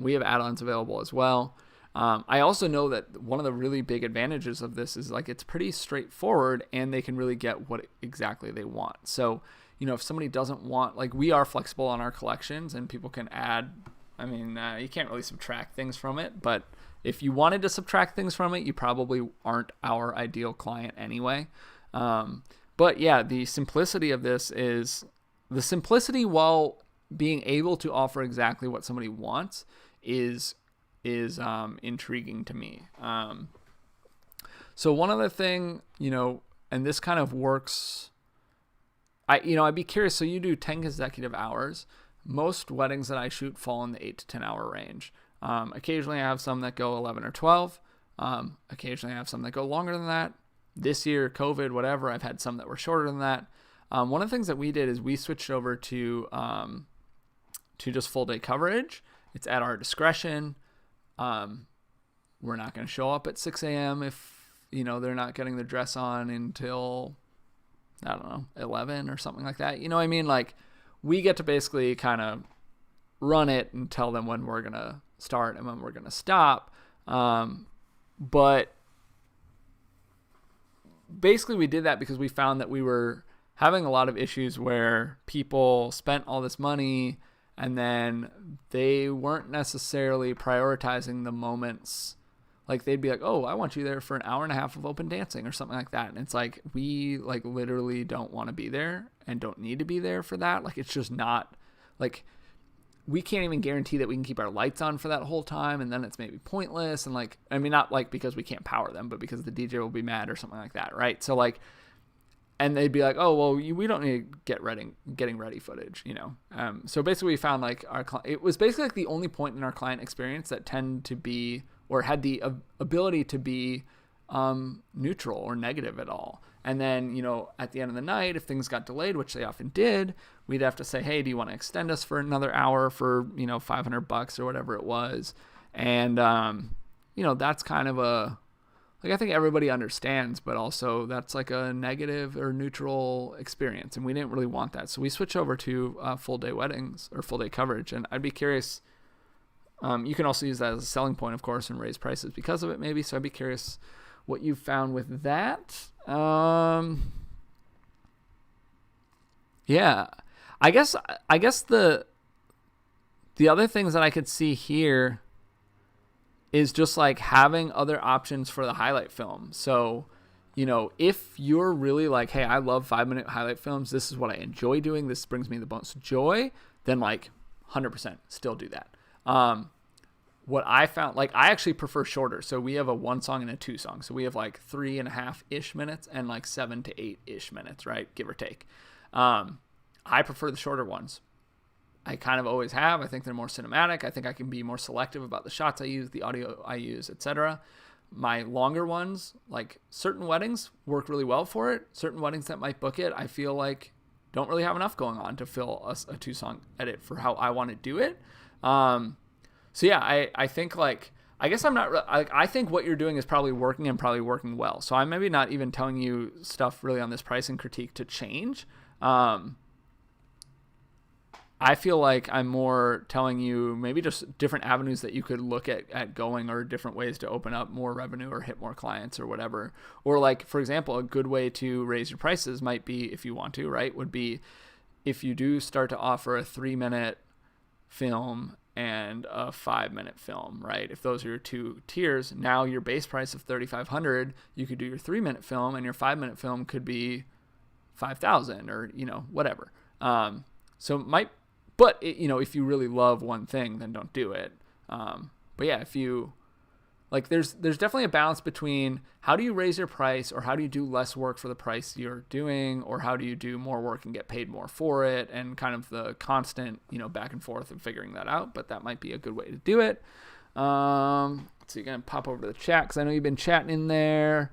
We have add-ons available as well. I also know that one of the really big advantages of this is like it's pretty straightforward, and they can really get what exactly they want. So, you know, if somebody doesn't want, like, we are flexible on our collections and people can add, I mean, you can't really subtract things from it, but if you wanted to subtract things from it, you probably aren't our ideal client anyway. But yeah, the simplicity of this is the simplicity while being able to offer exactly what somebody wants is intriguing to me. So one other thing, you know, and this kind of works, I'd be curious. So you do 10 consecutive hours. Most weddings that I shoot fall in the 8 to 10 hour range. Occasionally I have some that go 11 or 12. Occasionally I have some that go longer than that. This year, COVID, whatever, I've had some that were shorter than that. One of the things that we did is we switched over to just full day coverage. It's at our discretion. We're not going to show up at 6 a.m. if, you know, they're not getting their dress on until, I don't know, 11 or something like that. You know what I mean? Like, we get to basically kind of run it and tell them when we're going to start and when we're going to stop. But basically we did that because we found that we were having a lot of issues where people spent all this money and then they weren't necessarily prioritizing the moments. Like, they'd be like, oh, I want you there for an hour and a half of open dancing or something like that. And it's like, we like literally don't want to be there and don't need to be there for that. Like, it's just not like, we can't even guarantee that we can keep our lights on for that whole time, and then it's maybe pointless. And like, I mean, not like because we can't power them, but because the DJ will be mad or something like that, right? So like, and they'd be like, oh, well, we don't need to getting ready footage, you know? So basically we found like it was basically like the only point in our client experience that tend to be, or had the ability to be neutral or negative at all. And then, you know, at the end of the night, if things got delayed, which they often did, we'd have to say, hey, do you want to extend us for another hour for, you know, $500 or whatever it was. And, you know, that's kind of I think everybody understands, but also that's like a negative or neutral experience. And we didn't really want that. So we switched over to full day weddings or full day coverage. And I'd be curious, you can also use that as a selling point, of course, and raise prices because of it maybe. So I'd be curious what you found with that. Yeah, I guess the other things that I could see here is just like having other options for the highlight film. So, you know, if you're really like, hey, I love 5-minute highlight films, this is what I enjoy doing, this brings me the most joy, then like 100% still do that. What I found, like, I actually prefer shorter. So we have a 1 song and a 2 song. So we have like 3.5-ish minutes and like 7 to 8-ish minutes, right? Give or take. I prefer the shorter ones. I kind of always have. I think they're more cinematic. I think I can be more selective about the shots I use, the audio I use, etc. My longer ones, like certain weddings work really well for it. Certain weddings that might book it, I feel like don't really have enough going on to fill a 2-song edit for how I want to do it. So yeah, I think like, I guess I'm not, I think what you're doing is probably working and probably working well. So I'm maybe not even telling you stuff really on this pricing critique to change. I feel like I'm more telling you maybe just different avenues that you could look at going, or different ways to open up more revenue or hit more clients or whatever. Or like, for example, a good way to raise your prices might be, if you want to, right, would be if you do start to offer a 3-minute film and a 5-minute film, right? If those are your 2 tiers, now your base price of $3,500, you could do your 3-minute film, and your 5-minute film could be $5,000 or, you know, whatever. So it might, but it, you know, if you really love one thing, then don't do it. But yeah, if you like, there's definitely a balance between how do you raise your price, or how do you do less work for the price you're doing, or how do you do more work and get paid more for it, and kind of the constant, you know, back and forth of figuring that out. But that might be a good way to do it. So you're going to pop over to the chat, because I know you've been chatting in there.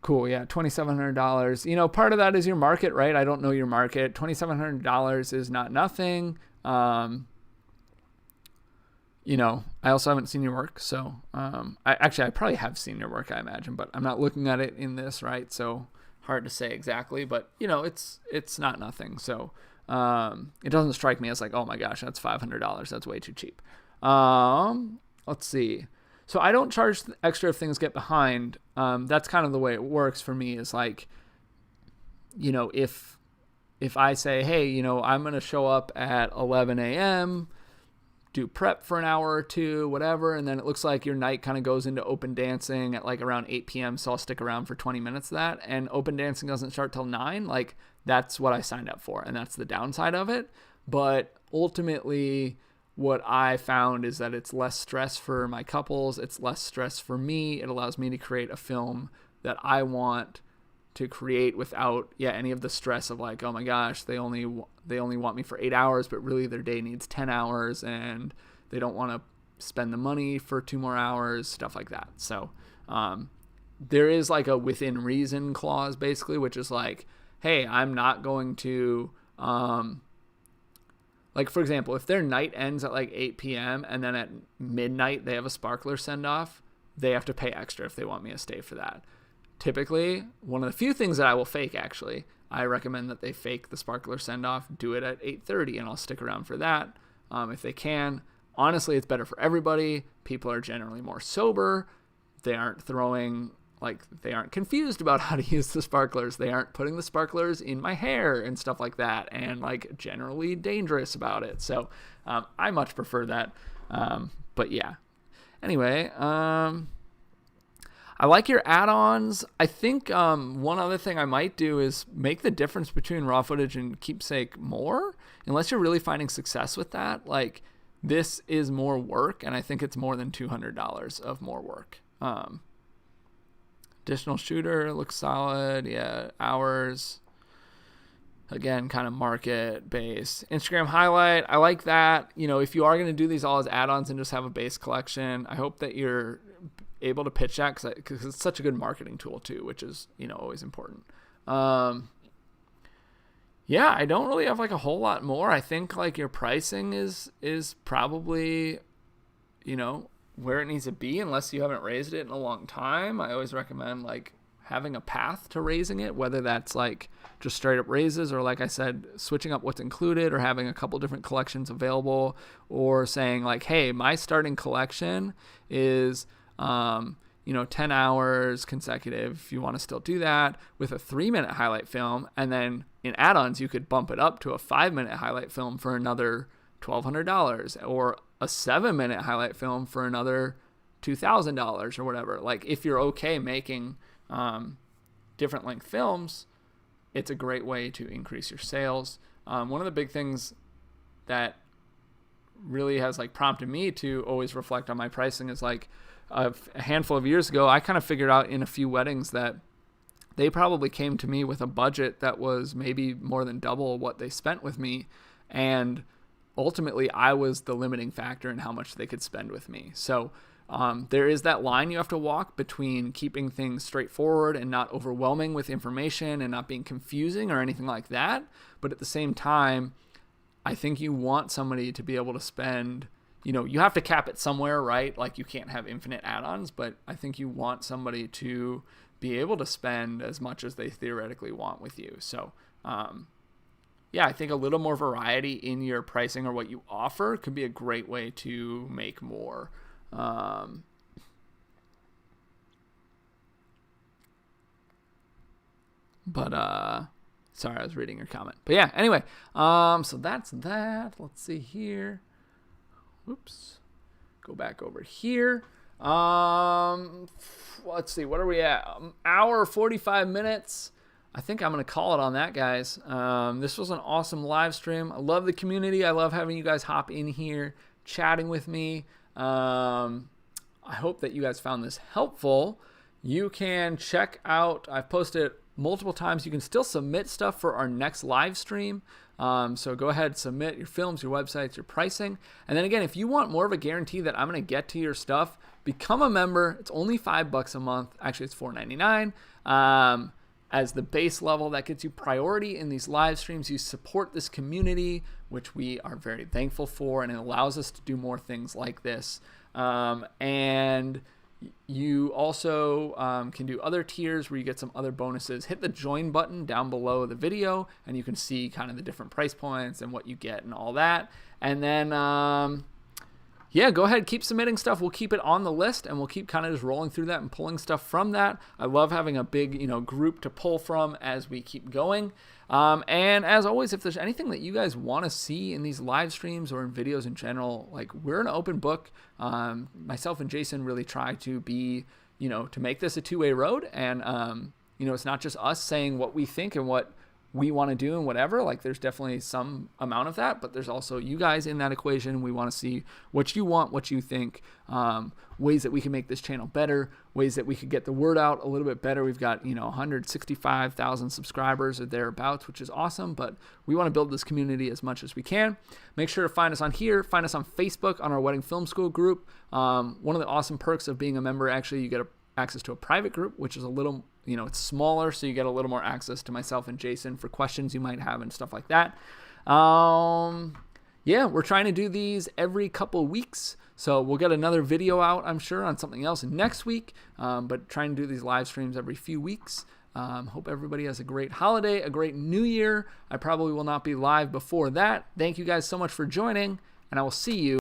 Cool. Yeah. $2,700. You know, part of that is your market, right? I don't know your market. $2,700 is not nothing. You know, I also haven't seen your work. So, I probably have seen your work, I imagine, but I'm not looking at it in this, right? So hard to say exactly, but you know, it's not nothing. So, it doesn't strike me as like, oh my gosh, that's $500. That's way too cheap. Let's see. So I don't charge extra if things get behind. That's kind of the way it works for me, is like, you know, if I say, hey, you know, I'm going to show up at 11 a.m., do prep for an hour or two, whatever, and then it looks like your night kind of goes into open dancing at like around 8 p.m., so I'll stick around for 20 minutes of that, and open dancing doesn't start till 9, like, that's what I signed up for, and that's the downside of it. But ultimately, what I found is that it's less stress for my couples, it's less stress for me, it allows me to create a film that I want to create without any of the stress of like, oh my gosh, they only want me for 8 hours, but really their day needs 10 hours and they don't want to spend the money for 2 more hours, stuff like that. So there is like a within reason clause basically, which is like, hey, I'm not going to like, for example, if their night ends at like 8 p.m. and then at midnight they have a sparkler send off, they have to pay extra if they want me to stay for that. Typically, one of the few things that I will fake, actually, I recommend that they fake the sparkler send-off, do it at 8:30, and I'll stick around for that if they can. Honestly, it's better for everybody. People are generally more sober. They aren't they aren't confused about how to use the sparklers. They aren't putting the sparklers in my hair and stuff like that, and like generally dangerous about it. So I much prefer that. But yeah. Anyway, I like your add-ons. I think one other thing I might do is make the difference between raw footage and keepsake more, unless you're really finding success with that. Like, this is more work, and I think it's more than $200 of more work. Additional shooter looks solid. Yeah, hours. Again, kind of market based. Instagram highlight, I like that. You know, if you are going to do these all as add-ons and just have a base collection, I hope that you're able to pitch that because it's such a good marketing tool too, which is, you know, always important. Yeah, I don't really have like a whole lot more. I think like your pricing is probably, you know, where it needs to be unless you haven't raised it in a long time. I always recommend like having a path to raising it, whether that's like just straight up raises or, like I said, switching up what's included or having a couple different collections available, or saying like, hey, my starting collection is, 10 hours consecutive, if you want to still do that, with a 3-minute highlight film. And then in add-ons, you could bump it up to a 5-minute highlight film for another $1,200, or a 7-minute highlight film for another $2,000 or whatever. Like, if you're okay making different length films, it's a great way to increase your sales. One of the big things that really has like prompted me to always reflect on my pricing is like a handful of years ago, I kind of figured out in a few weddings that they probably came to me with a budget that was maybe more than double what they spent with me. And ultimately, I was the limiting factor in how much they could spend with me. So there is that line you have to walk between keeping things straightforward and not overwhelming with information and not being confusing or anything like that. But at the same time, I think you want somebody to be able to spend, you know, you have to cap it somewhere, right? Like, you can't have infinite add-ons, but I think you want somebody to be able to spend as much as they theoretically want with you. So, yeah, I think a little more variety in your pricing or what you offer could be a great way to make more. Sorry, I was reading your comment. But yeah, anyway, so that's that. Let's see here. Whoops. Go back over here. Let's see, what are we at? Hour 45 minutes. I think I'm going to call it on that, guys. This was an awesome live stream. I love the community. I love having you guys hop in here, chatting with me. I hope that you guys found this helpful. You can check out, I've posted multiple times, you can still submit stuff for our next live stream. So go ahead, submit your films, your websites, your pricing. And then again, if you want more of a guarantee that I'm going to get to your stuff, become a member. It's only $5 a month. Actually, it's $4.99. As the base level, that gets you priority in these live streams. You support this community, which we are very thankful for, and it allows us to do more things like this. And you also can do other tiers where you get some other bonuses. Hit the join button down below the video, and you can see kind of the different price points and what you get and all that. And then, yeah, go ahead, keep submitting stuff. We'll keep it on the list, and we'll keep kind of just rolling through that and pulling stuff from that. I love having a big, group to pull from as we keep going. And as always, if there's anything that you guys want to see in these live streams or in videos in general, like, we're an open book. Myself and Jason really try to be, to make this a two-way road. And, it's not just us saying what we think and what we want to do and whatever. Like, there's definitely some amount of that, but there's also you guys in that equation. We want to see what you want, what you think, ways that we can make this channel better, ways that we could get the word out a little bit better. We've got, 165,000 subscribers or thereabouts, which is awesome, but we want to build this community as much as we can. Make sure to find us on here, find us on Facebook on our Wedding Film School group. One of the awesome perks of being a member, actually, you get access to a private group, which is a little, it's smaller, so you get a little more access to myself and Jason for questions you might have and stuff like that. Yeah, we're trying to do these every couple weeks, so we'll get another video out, I'm sure, on something else next week, but trying to do these live streams every few weeks. Hope everybody has a great holiday, a great new year. I probably will not be live before that. Thank you guys so much for joining, and I will see you